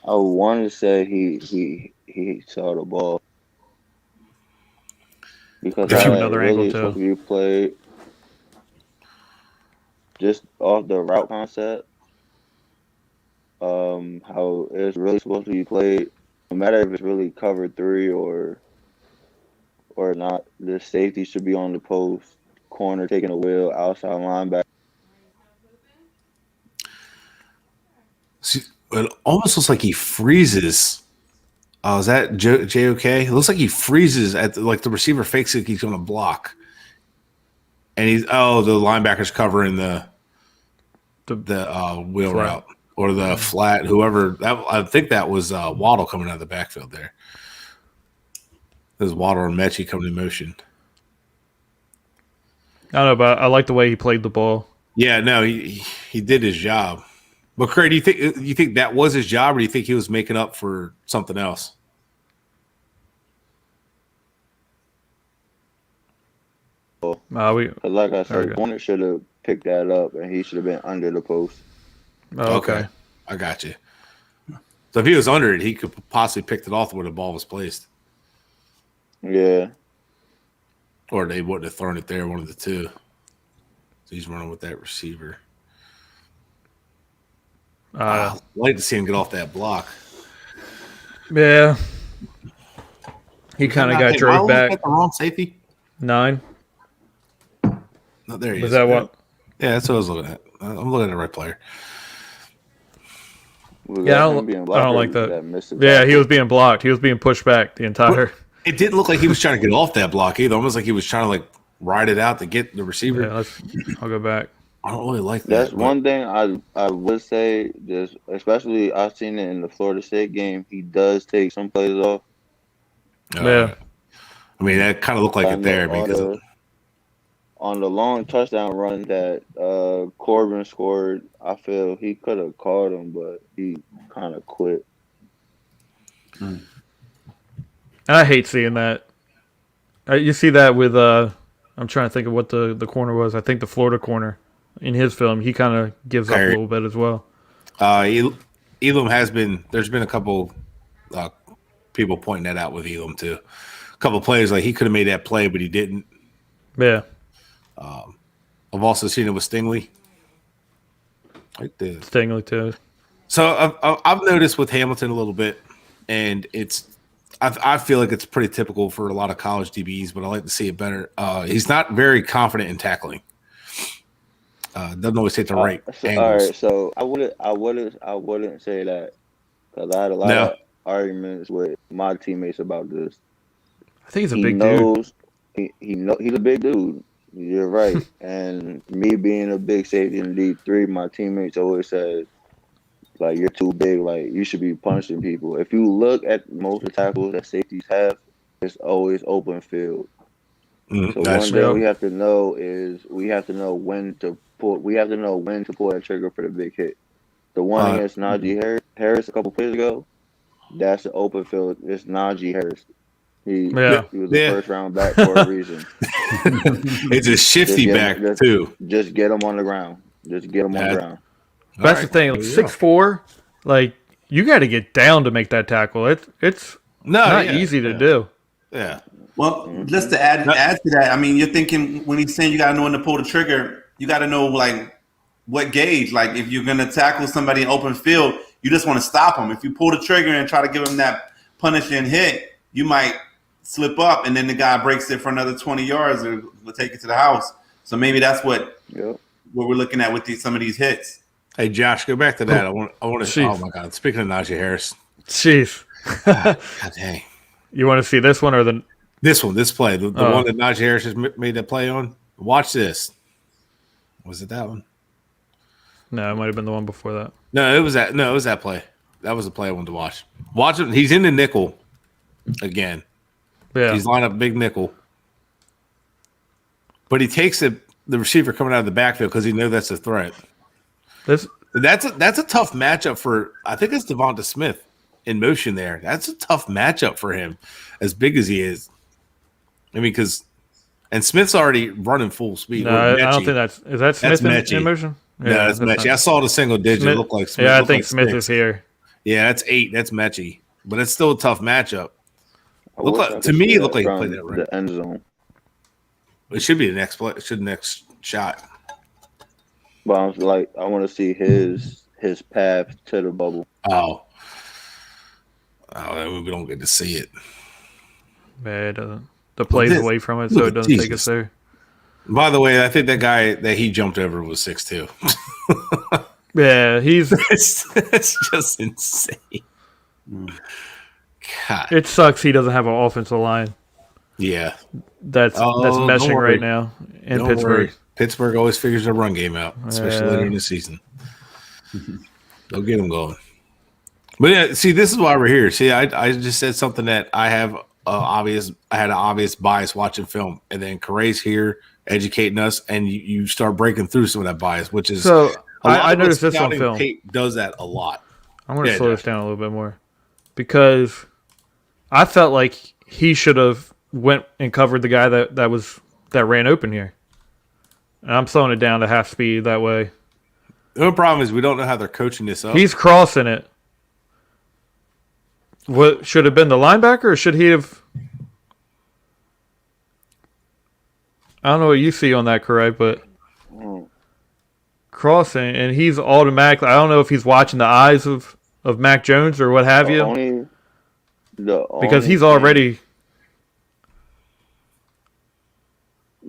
I want to say he saw the ball because Give you that another really angle, is too. supposed to be played just off the route concept. How it's really supposed to be played, no matter if it's really cover 3 or not. The safety should be on the post, corner taking a wheel, outside linebacker. See, it almost looks like he freezes. Oh, is that JOK? It looks like he freezes at the receiver fakes it. He's going to block, and the linebacker's covering the wheel flat route or the flat. Whoever I think that was Waddle coming out of the backfield there. There's Waddle and Mechie coming in motion. I don't know, but I like the way he played the ball. Yeah, no, he did his job. But Coray, do you think that was his job, or do you think he was making up for something else? Like I said, Warner should have picked that up, and he should have been under the post. Oh, okay. I got you. So if he was under it, he could possibly picked it off where the ball was placed. Yeah. Or they wouldn't have thrown it there, one of the two. So he's running with that receiver. I'd like to see him get off that block. Yeah. He kind of got drove back. The wrong safety? 9. No, there he is. Was that what? Yeah, that's what I was looking at. I'm looking at the right player. Yeah, I don't like that. Yeah, he was being blocked. He was being pushed back the entire. It didn't look like he was trying to get off that block either. Almost like he was trying to ride it out to get the receiver. Yeah, I'll go back. I don't really like that. That's one thing I would say. Just especially I've seen it in the Florida State game. He does take some plays off. Yeah. I mean, that kind of looked like it there because on the long touchdown run that Corbin scored, I feel he could have caught him, but he kind of quit. I hate seeing that. You see that with I'm trying to think of what the corner was. I think the Florida corner in his film, he kind of gives up a little bit as well. Elam has been. There's been a couple people pointing that out with Elam too. A couple plays like he could have made that play, but he didn't. Yeah. I've also seen it with Stingley. Like this. Stingley too. So I've noticed with Hamilton a little bit, and I feel like it's pretty typical for a lot of college DBs, but I like to see it better. He's not very confident in tackling. Doesn't always hit the right angles. All right, so I wouldn't say that because I had a lot of arguments with my teammates about this. I think he's a big dude. He's a big dude. You're right. And me being a big safety in D3, my teammates always said, like, you're too big. Like, you should be punching people. If you look at most of the tackles that safeties have, it's always open field. So one thing we have to know is we have to know when to pull that trigger for the big hit. The one against Najee Harris a couple plays ago, that's the open field. It's Najee Harris. He was a first round back for a reason. It's a shifty back too. Just get him on the ground. Just get him on the ground. That's the thing. 6'4", like you got to get down to make that tackle. It's not easy to do. Yeah. Well, just to add to that, I mean, you're thinking when he's saying you got to know when to pull the trigger, you got to know like what gauge. Like if you're gonna tackle somebody in open field, you just want to stop him. If you pull the trigger and try to give him that punishing hit, you might slip up, and then the guy breaks it for another 20 yards and will take it to the house. So maybe that's what we're looking at with some of these hits. Hey, Josh, go back to that. I want to. Oh my God! Speaking of Najee Harris, jeez. God dang. You want to see this one or this play, the one that Najee Harris has made that play on? Watch this. Was it that one? No, it might have been the one before that. No, it was that play. That was the play I wanted to watch. Watch it. He's in the nickel again. Yeah, he's lined up big nickel, but he takes the receiver coming out of the backfield because he knows that's a threat. That's a tough matchup for. I think it's Devonta Smith in motion there. That's a tough matchup for him, as big as he is. I mean, and Smith's already running full speed. No, I don't think is that Smith in motion? Yeah, no, that's Mechie. I saw the single digit. Smith, look like Smith. Yeah, I think Smith is here. Yeah, that's 8. That's Mechie, but it's still a tough matchup. To me, it looked like he played that right. The end zone. It should be the next play. It should be the next shot. But I was like, I want to see his path to the bubble. Oh, we don't get to see it. Man, it doesn't. The play's away from it, so it doesn't take us there. By the way, I think that guy that he jumped over was 6'2". Yeah, that's just insane. God. It sucks he doesn't have an offensive line. Yeah. That's meshing right now in don't Pittsburgh. Worry. Pittsburgh always figures their run game out, especially later in the season. They'll get them going. But yeah, see, this is why we're here. See, I just said something that I had an obvious bias watching film, and then Coray's here educating us, and you start breaking through some of that bias, which is so. I noticed this on film. Tape does that a lot. I'm going to slow this down a little bit more because I felt like he should have went and covered the guy that ran open here. And I'm slowing it down to half speed that way. The only problem is we don't know how they're coaching this up. He's crossing it. What should have been the linebacker, or should he have? I don't know what you see on that, Coray, but crossing, and he's automatically. I don't know if he's watching the eyes of Mac Jones or what have you, because he's already.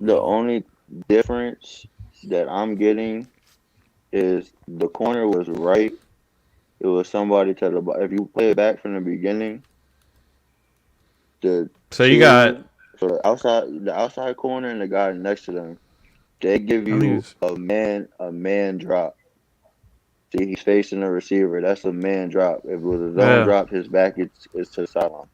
The only difference that I'm getting is the corner was right. It was somebody to the. If you play it back from the beginning, the outside corner and the guy next to them, they give you a man drop. See, he's facing the receiver. That's a man drop. If it was a zone drop, his back is to the sideline.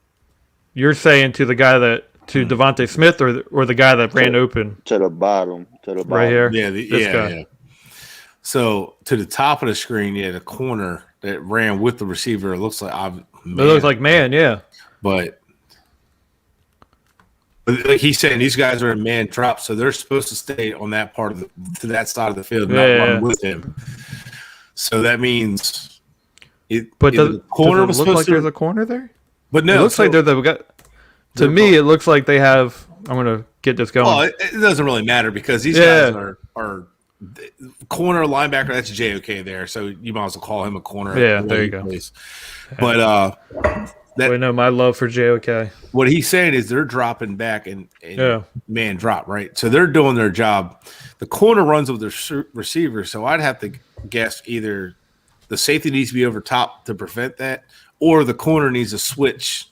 You're saying to the guy to Devontae Smith or the guy that ran open to the bottom right here. Yeah, yeah. So to the top of the screen, the corner that ran with the receiver. It looks like man, yeah. But But like he's saying, these guys are in man drop, so they're supposed to stay on that part of to that side of the field, not run with him. So that means But the corner was look supposed like to. there's a corner there? But no, It looks like they're the. To me, it looks like they have. I'm gonna get this going. Well, it doesn't really matter because these guys are corner linebacker. That's JOK there, so you might as well call him a corner. Yeah, there you go. But Wait, no, my love for JOK. what he's saying is they're dropping back and man drop, right? So they're doing their job. The corner runs with their receiver, so I'd have to guess either the safety needs to be over top to prevent that, or the corner needs to switch.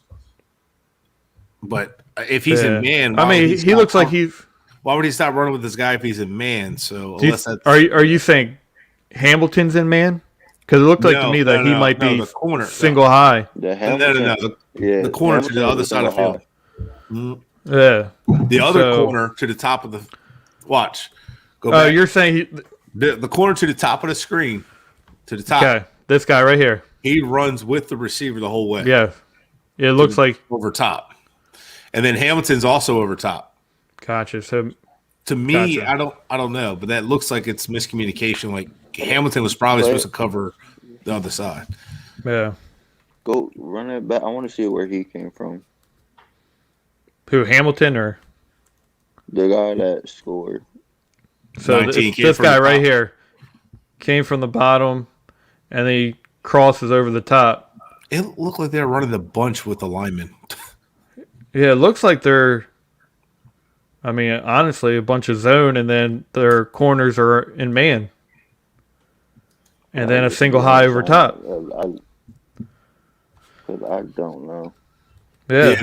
But if he's in man, I mean, he looks like he's. Why would he stop running with this guy if he's in man? So Are you saying Hamilton's in man? Because it looked like to me that he might be the corner, single high. The corner to the other side of the field. Mm-hmm. Yeah. The other corner to the top of the watch. Go back. You're saying the corner to the top of the screen, to the top. Okay, this guy right here. He runs with the receiver the whole way. Yeah. It looks like over top. And then Hamilton's also over top. Gotcha. So to me, I don't know, but that looks like it's miscommunication. Like Hamilton was probably supposed to cover the other side. Yeah. Go run it back. I want to see where he came from. Who, Hamilton or the guy that scored? So this guy right here came from the bottom, and then he crosses over the top. It looked like they were running the bunch with the linemen. Yeah, it looks like they're. I mean, honestly, a bunch of zone, and then their corners are in man, and then a single high over top. I don't know. Yeah,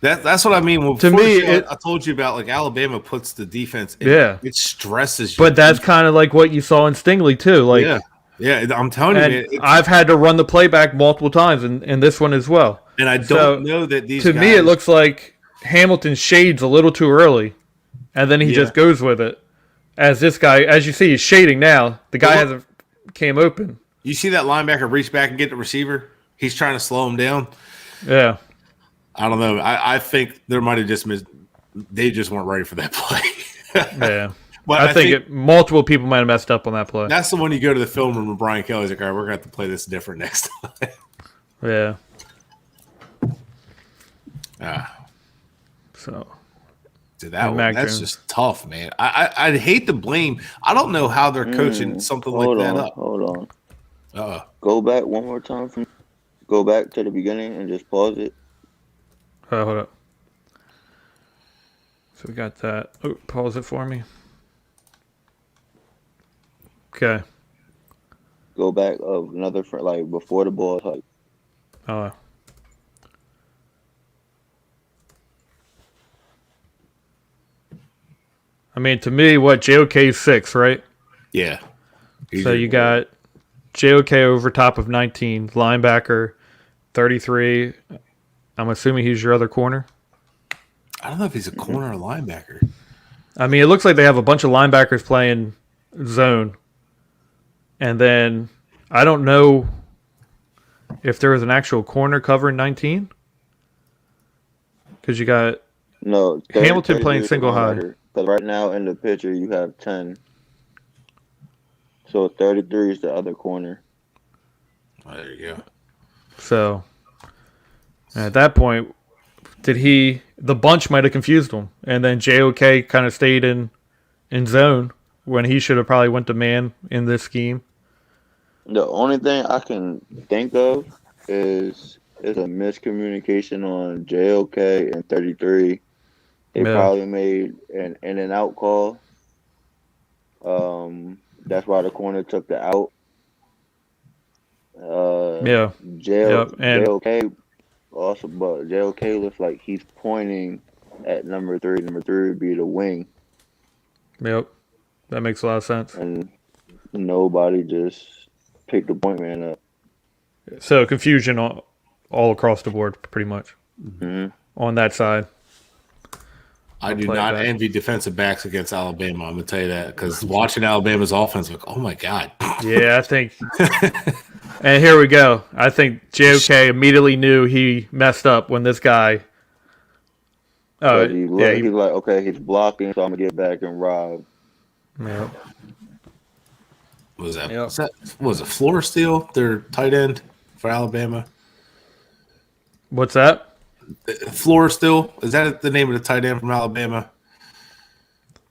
that's what I mean. Well, to me, I told you about like Alabama puts the defense. It stresses you. But that's kind of like what you saw in Stingley too. Like, yeah, I'm telling you, I've had to run the playback multiple times, in this one as well. And I don't know that these. To me, it looks like Hamilton shades a little too early, and then he just goes with it. As this guy, as you see, he's shading now. The guy hasn't came open. You see that linebacker reach back and get the receiver? He's trying to slow him down. Yeah. I don't know. I think there might have just missed. They just weren't ready for that play. Yeah. But I think multiple people might have messed up on that play. That's the one you go to the film room and Brian Kelly's like, all right, we're going to have to play this different next time. Yeah. So. Dude, that's just tough, man. I'd hate to blame. I don't know how they're coaching something like that up. Hold on. Go back one more time. Go back to the beginning and just pause it. Hold up. So we got that. Oh, pause it for me. Okay. Go back of another like before the ball. Like. Oh. I mean, to me, what JOK 6, right? Yeah. So you got JOK over top of 19, linebacker 33. I'm assuming he's your other corner. I don't know if he's a corner or linebacker. I mean, it looks like they have a bunch of linebackers playing zone. And then I don't know if there was an actual corner covering 19. Because you got Hamilton playing single high. Because right now in the picture you have 10. So 33 is the other corner. Oh, there you go. So at that point, the bunch might have confused him. And then JOK kind of stayed in zone when he should have probably went to man in this scheme. The only thing I can think of is a miscommunication on JOK and 33. They probably made an in and out call. That's why the corner took the out. JOK also, but JOK looks like he's pointing at number 3. Number 3 would be the wing. Yep, that makes a lot of sense. And nobody just picked the point man up. So confusion all across the board, pretty much, on that side. I do not envy defensive backs against Alabama. I'm going to tell you that because watching Alabama's offense, like, oh my God. Yeah, I think. And here we go. I think JOK immediately knew he messed up when this guy Oh, Because yeah. he's like, okay, he's blocking, so I'm gonna get back and rob. Yeah. What was that? Yep. Was it Floor Steel, their tight end for Alabama? What's that? Floor Steel, is that the name of the tight end from Alabama?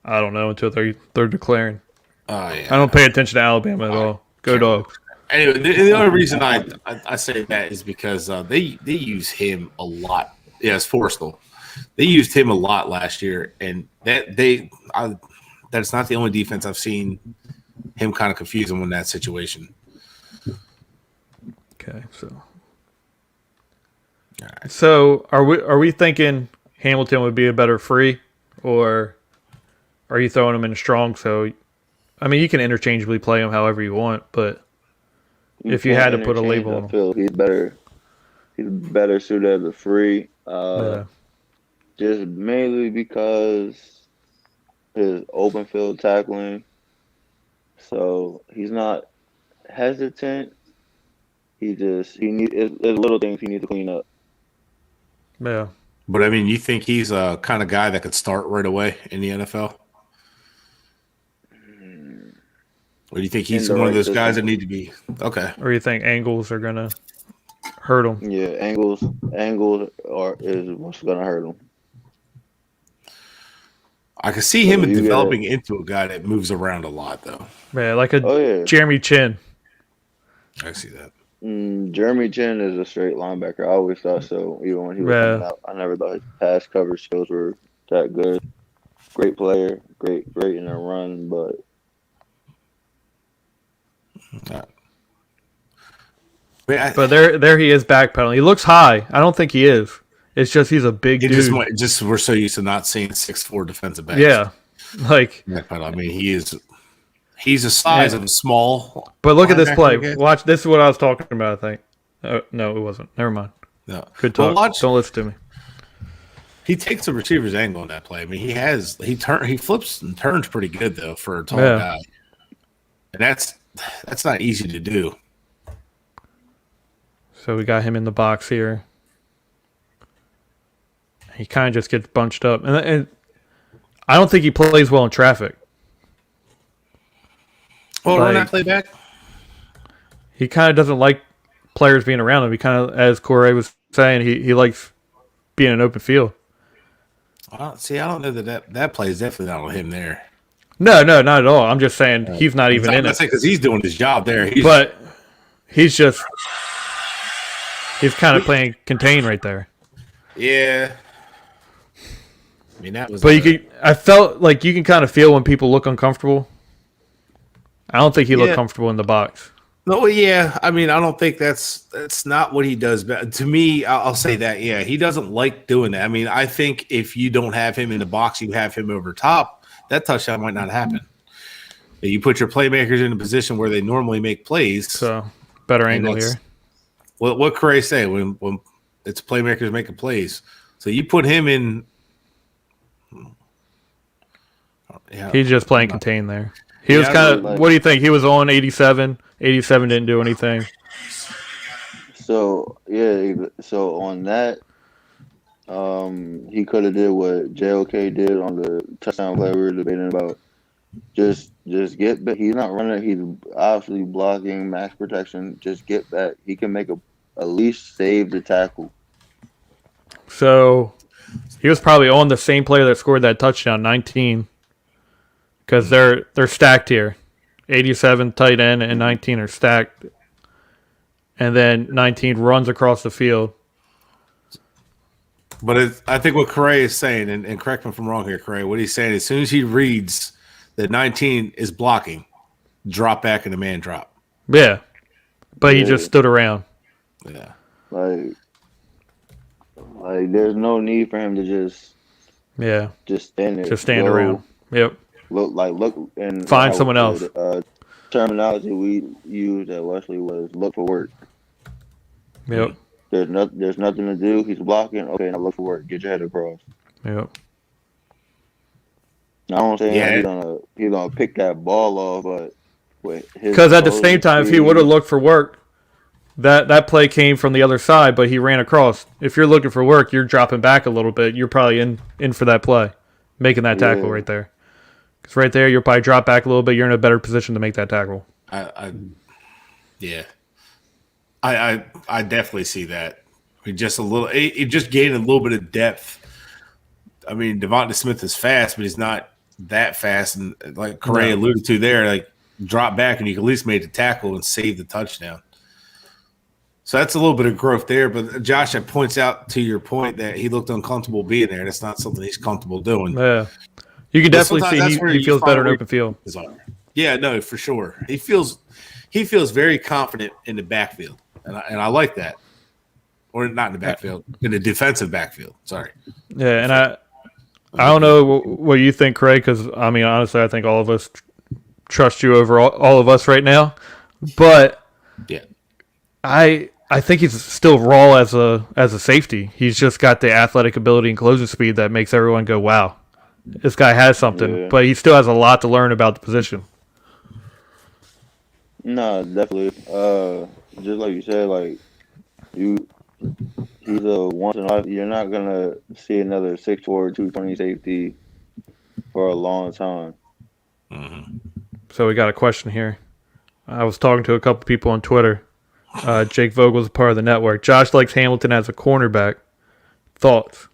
I don't know until they're declaring. Oh yeah. I don't pay attention to Alabama at all. Go Dogs. Anyway, the only reason I say that is because they use him a lot. Yeah, it's Forrestal. They used him a lot last year, and that's not the only defense I've seen him kind of confuse him in that situation. Okay, so are we thinking Hamilton would be a better free, or are you throwing him in strong? So, I mean, you can interchangeably play him however you want, but if you had to put a label on him, I feel he's better suited as a free. yeah. Just mainly because his open field tackling. So he's not hesitant. There's little things he needs to clean up. Yeah. But I mean, you think he's a kind of guy that could start right away in the NFL? Or do you think he's one of those guys that need to be okay? Or you think angles are gonna hurt him? Yeah, angles is what's gonna hurt him. I can see him developing into a guy that moves around a lot, though. Yeah, like Jeremy Chin. I see that. Jeremy Chin is a straight linebacker. I always thought so. Even when he was coming out, I never thought his pass coverage skills were that good. Great player, great in a run, but but there he is backpedaling. He looks high. I don't think he is. It's just he's a big dude. Just we're so used to not seeing 6'4" defensive backs. Yeah, like I mean, he's the size of a small. But look at this play. Watch. This is what I was talking about. I think. No, it wasn't. Never mind. No. Good talk. Well, don't listen to me. He takes the receiver's angle in that play. I mean, he flips and turns pretty good though for a tall guy, and that's not easy to do. So we got him in the box here. He kind of just gets bunched up, and I don't think he plays well in traffic. Well, run that play back. He kind of doesn't like players being around him. He kind of, as Coray was saying, he likes being in open field. I don't know that play is definitely not on him there. No, not at all. I'm just saying he's not even in it because he's doing his job there. He's kind of playing contain right there. Yeah. I mean, that was. But I felt like you can kind of feel when people look uncomfortable. I don't think he looked comfortable in the box. No, yeah. I mean, I don't think that's not what he does. But to me, I'll say that, yeah, he doesn't like doing that. I mean, I think if you don't have him in the box, you have him over top, that touchdown might not happen. You put your playmakers in a position where they normally make plays. So, better angle here. What Coray say when it's playmakers making plays. So you put him in. Yeah, He's just playing contain there. He was kind of. What do you think? He was on 87. 87 didn't do anything. So on that, he could have did what JOK did on the touchdown play we were debating about. Just get back. He's not running. He's obviously blocking, max protection. Just get back. He can make at least save the tackle. So he was probably on the same player that scored that touchdown, 19, because they're stacked here. 87 tight end and 19 are stacked, and then 19 runs across the field. But I think what Coray is saying, and correct me if I'm wrong here, Coray, what he's saying, as soon as he reads that 19 is blocking, drop back in the man drop. Yeah, but he just stood around. Yeah, like there's no need for him to just stand there, just stand around. Yep. Look and find someone else. Terminology we used at Wesley was look for work. Yep. There's nothing to do. He's blocking. Okay, now look for work. Get your head across. Yep. I don't say he's gonna pick that ball off, but because at the same time, if he would have looked for work, that play came from the other side, but he ran across. If you're looking for work, you're dropping back a little bit. You're probably in for that play, making that tackle right there. Because right there, you'll probably drop back a little bit. You're in a better position to make that tackle. I definitely see that. I mean, just a little. It just gained a little bit of depth. I mean, Devonta Smith is fast, but he's not that fast. And like Coray alluded to there, like drop back and you can at least make the tackle and save the touchdown. So that's a little bit of growth there. But Josh, it points out to your point that he looked uncomfortable being there. That's not something he's comfortable doing. Yeah, you can definitely see he feels better in open field. Yeah, no, for sure. He feels very confident in the backfield, and I like that. Or not in the backfield, in the defensive backfield. Sorry. Yeah, and I don't know what you think, Craig, because, I mean, honestly, I think all of us trust you over all of us right now. But yeah, I think he's still raw as a safety. He's just got the athletic ability and closing speed that makes everyone go, wow, this guy has something. Yeah. But he still has a lot to learn about the position. No, definitely. Just like you said, like he's a once in a life. You're not gonna see another 6'4", 220 safety for a long time. Mm-hmm. So we got a question here. I was talking to a couple people on Twitter. Jake Vogel's a part of the network. Josh likes Hamilton as a cornerback. Thoughts?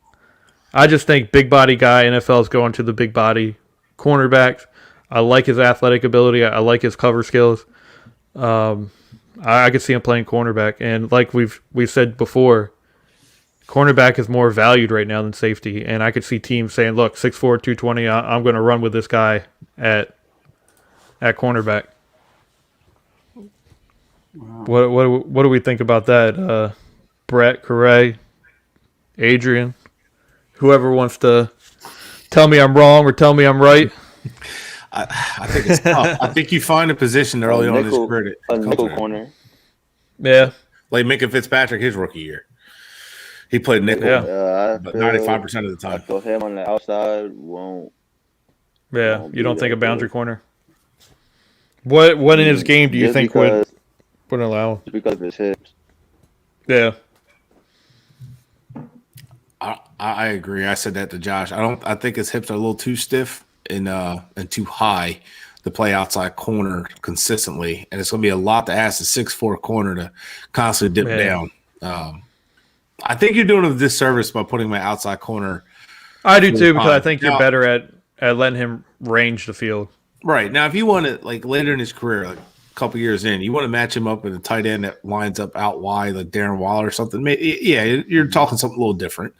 I just think big body guy. NFL is going to the big body cornerbacks. I like his athletic ability. I like his cover skills. I could see him playing cornerback, and like we've said before, cornerback is more valued right now than safety. And I could see teams saying, "Look, 6'4", 220. I'm going to run with this guy at cornerback." Wow. What do we think about that, Brett, Coray, Adrian, whoever wants to tell me I'm wrong or tell me I'm right? I think it's tough. I think you find a position early on in his career. A nickel corner. Yeah. Like Minka Fitzpatrick, his rookie year. He played nickel 95% of the time. I feel him on the outside won't. Yeah, you don't think a boundary corner? What in his game do you think would allow? Just because of his hips. Yeah. I agree. I said that to Josh. I think his hips are a little too stiff and too high to play outside corner consistently, and it's going to be a lot to ask a 6'4" corner to constantly dip down. I think you're doing him a disservice by putting my outside corner. I do too, because I think you're better at letting him range the field. Right now, if you want to, like later in his career, like a couple years in, you want to match him up with a tight end that lines up out wide, like Darren Waller or something. Yeah, you're talking something a little different.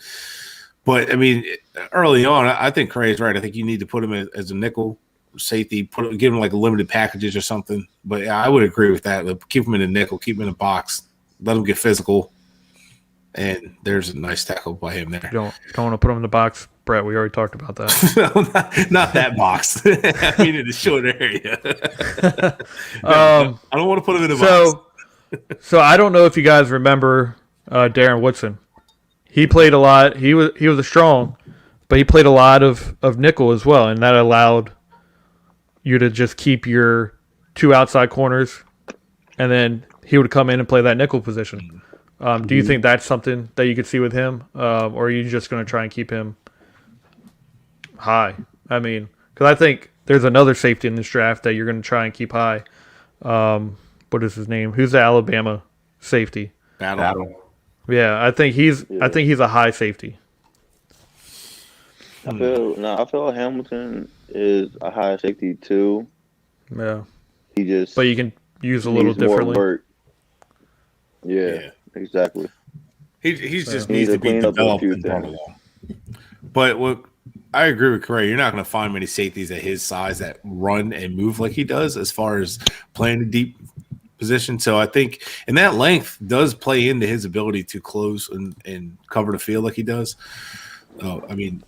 But I mean, early on, I think Coray's right. I think you need to put him as a nickel safety, give him like a limited packages or something. But yeah, I would agree with that. Keep him in a nickel, keep him in a box, let him get physical, and there's a nice tackle by him there. You don't want to put him in the box, Brett. We already talked about that. No, not that box. I mean, in the short area. I don't want to put him in the box. So I don't know if you guys remember Darren Woodson. He played a lot. He was a strong, but he played a lot of nickel as well, and that allowed you to just keep your two outside corners, and then he would come in and play that nickel position. Do you think that's something that you could see with him, or are you just going to try and keep him high? I mean, because I think there's another safety in this draft that you're going to try and keep high. What is his name? Who's the Alabama safety? Battle. Yeah, I think he's a high safety. I feel Hamilton is a high safety too. Yeah. But you can use a little differently. Work. Yeah, exactly. He just needs to be developed and brought along. But I agree with Coray. You're not going to find many safeties at his size that run and move like he does as far as playing the deep position. So I think, and that length does play into his ability to close and cover the field like he does. I mean,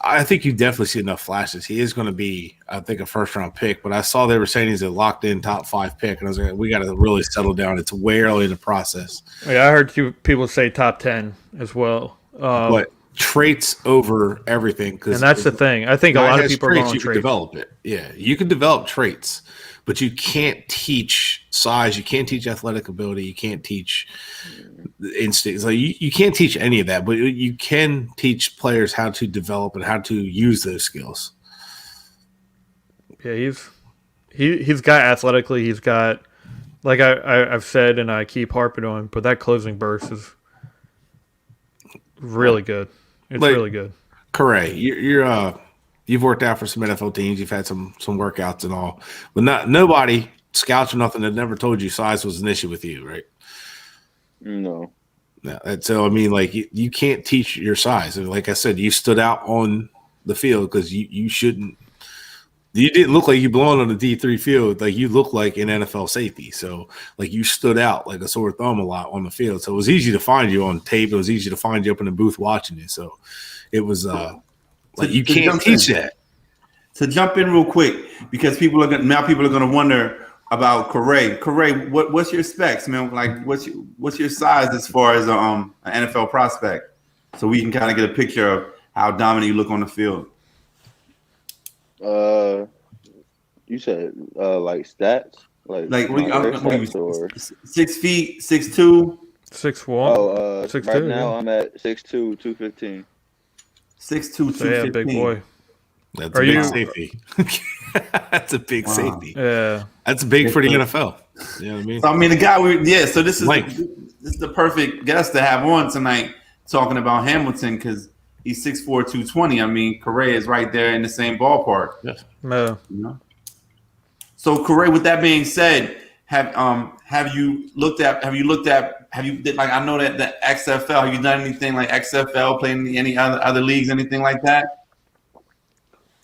I think you definitely see enough flashes. He is going to be, I think, a first-round pick, but I saw they were saying he's a locked-in top 5 pick, and I was like, we got to really settle down. It's way early in the process. Yeah, I heard people say top 10 as well. But traits over everything. And that's the thing. I think a lot of people are going on you traits. can develop it. Yeah, you can develop traits. but you can't teach size. You can't teach athletic ability. You can't teach instincts. Like you can't teach any of that, but you can teach players how to develop and how to use those skills. Yeah, he's got athletically. He's got, like I've said, and I keep harping on, but that closing burst is really good. It's Like, really good. Coray, you've worked out for some NFL teams. You've had some workouts and all, but nobody scouts or nothing that never told you size was an issue with you, right? No. Yeah. So I mean, like you can't teach your size. And like I said, you stood out on the field because you shouldn't. You didn't look like you belonged on the D3 field. Like you look like an NFL safety. So like you stood out like a sore thumb a lot on the field. So it was easy to find you on tape. It was easy to find you up in the booth watching you. So it was like you can't teach that. To jump in real quick, because people are gonna wonder about Coray. Coray, what's your specs, man? Like what's your size as far as an NFL prospect? So we can kind of get a picture of how dominant you look on the field. You said like stats, like stats, or 6 feet, 6'2", 6'1". oh, 6'2", right now yeah. I'm at 6'2", 215. 6'2", So, yeah, 215. big boy. That's a big safety. That's a big safety. Yeah, that's big for the NFL. You know what I mean? So, I mean, the guy so this is Length. this is the perfect guest to have on tonight talking about Hamilton because he's 6'4", 220. I mean, Coray is right there in the same ballpark. Yes. no. You know? So, Coray, with that being said, have you did, like, I know that the XFL, have you done anything like XFL, playing any other leagues, anything like that?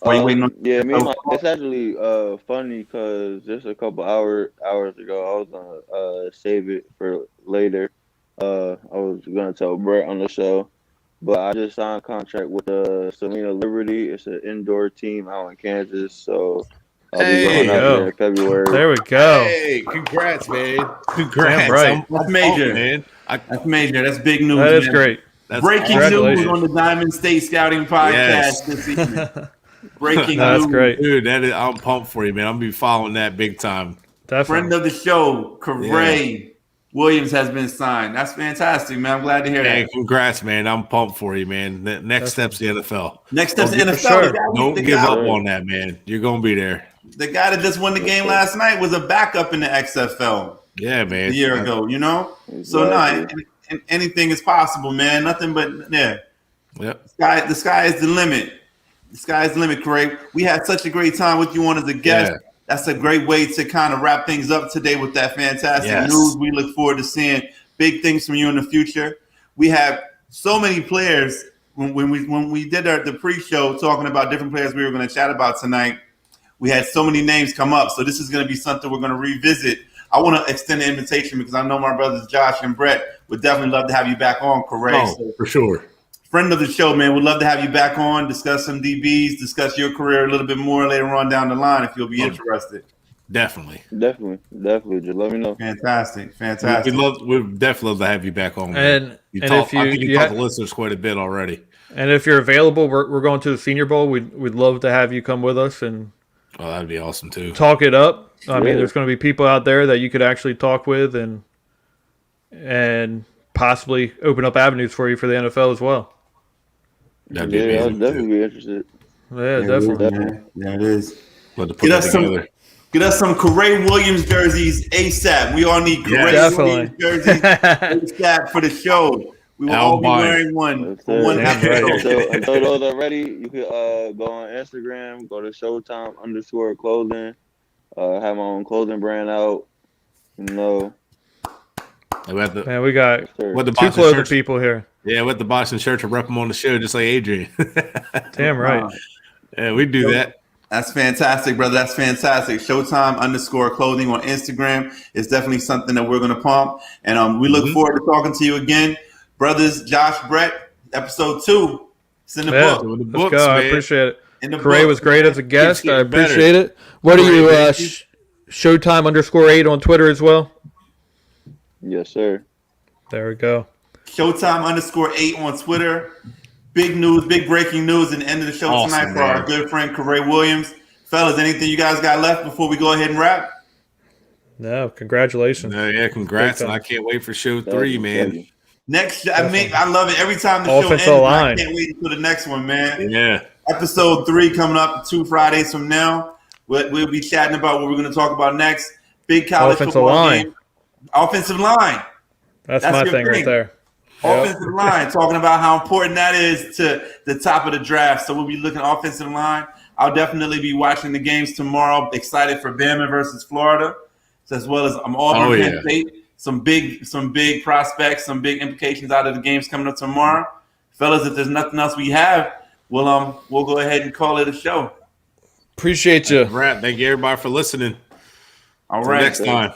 Yeah, it's actually funny because just a couple hours ago, I was gonna save it for later. I was gonna tell Brett on the show, but I just signed a contract with Salina Liberty. It's an indoor team out in Kansas, so I'll be going out there in February. There we go. Hey, congrats, man! Congrats, Damn right. That's major, man. That's major. That's big news. That is man. great. That's Breaking news on the Diamond State Scouting Podcast this evening. Breaking That's news. great. Dude, I'm pumped for you, man. I'm gonna be following that big time. Definitely. Friend of the show, Coray Williams has been signed. That's fantastic, man. I'm glad to hear Hey, that. congrats, man. I'm pumped for you, man. The next step's the NFL. Next step's Don't NFL. sure. Don't give up on that, man. You're gonna be there. The guy that just won the game last night was a backup in the XFL Yeah, man. a year ago, you know? Exactly. So, anything is possible, man. Nothing but, Yep. The sky is the limit. The sky is the limit, Coray. We had such a great time with you on as a guest. Yeah. That's a great way to kind of wrap things up today with that fantastic Yes. news. We look forward to seeing big things from you in the future. We have so many players. When we did the pre-show talking about different players we were going to chat about tonight, we had so many names come up. So this is going to be something we're going to revisit. I want to extend the invitation because I know my brothers Josh and Brett would definitely love to have you back on, Coray. Oh, for sure. Friend of the show, man. We'd love to have you back on, discuss some DBs, discuss your career a little bit more later on down the line if you'll be interested. Definitely. Definitely. Just let me know. Fantastic. We'd definitely love to have you back on. And You and talk, if you, I think you you talked ha- to listeners quite a bit already. and if you're available, we're going to the Senior Bowl. We'd love to have you come with us and Oh, that'd be awesome too. talk it up. I mean, Yeah. there's going to be people out there that you could actually talk with and possibly open up avenues for you for the NFL as well. That'd be Yeah, I'll amazing. definitely be interested. Yeah, definitely. Man. Yeah, it is. Love to put Get that us some. together. Get us some Coray Williams jerseys ASAP. We all need Coray Definitely. Williams jerseys ASAP for the show. We will all be buy it. wearing one That's for it. one Damn right. episode. Until those are ready, you can go on Instagram, go to Showtime_clothing. Have my own clothing brand out. You know, Man, we got sure. With the two Boston clothing shirts. people here. Yeah, with the Boston shirt to rep them on the show, just like Adrian. Damn right. Yeah, we do that. That's fantastic, brother. That's fantastic. Showtime_clothing on Instagram is definitely something that we're going to pump. And we look forward to talking to you again. Brothers, Josh, Brett, episode 2. It's in the Yeah, book. With the let's books, go. I man. appreciate it. In the Coray book. was great as a guest. Keeps I getting better. appreciate it. What are Coray, you, man. Showtime_8 on Twitter as well? Yes, sir. There we go. Showtime_8 on Twitter. Big news, big breaking news at the end of the show Awesome, tonight for our man. good friend Coray Williams. Fellas, anything you guys got left before we go ahead and wrap? No, congratulations. Yeah, congrats, and I can't wait for show 3, man. Next, I love it. Every time the show ends, Offensive line. I can't wait for the next one, man. Yeah. Episode 3 coming up 2 Fridays from now. We'll be chatting about what we're going to talk about next. Big college Offensive football line. game. Offensive line. That's That's my your thing right thing. there. Offensive line, talking about how important that is to the top of the draft. So we'll be looking at offensive line. I'll definitely be watching the games tomorrow. Excited for Bama versus Florida, as well as Auburn, Penn State. Some big prospects, some big implications out of the games coming up tomorrow. Fellas, if there's nothing else we have, we'll go ahead and call it a show. Appreciate you. Thank you everybody for listening. All Till right. next time.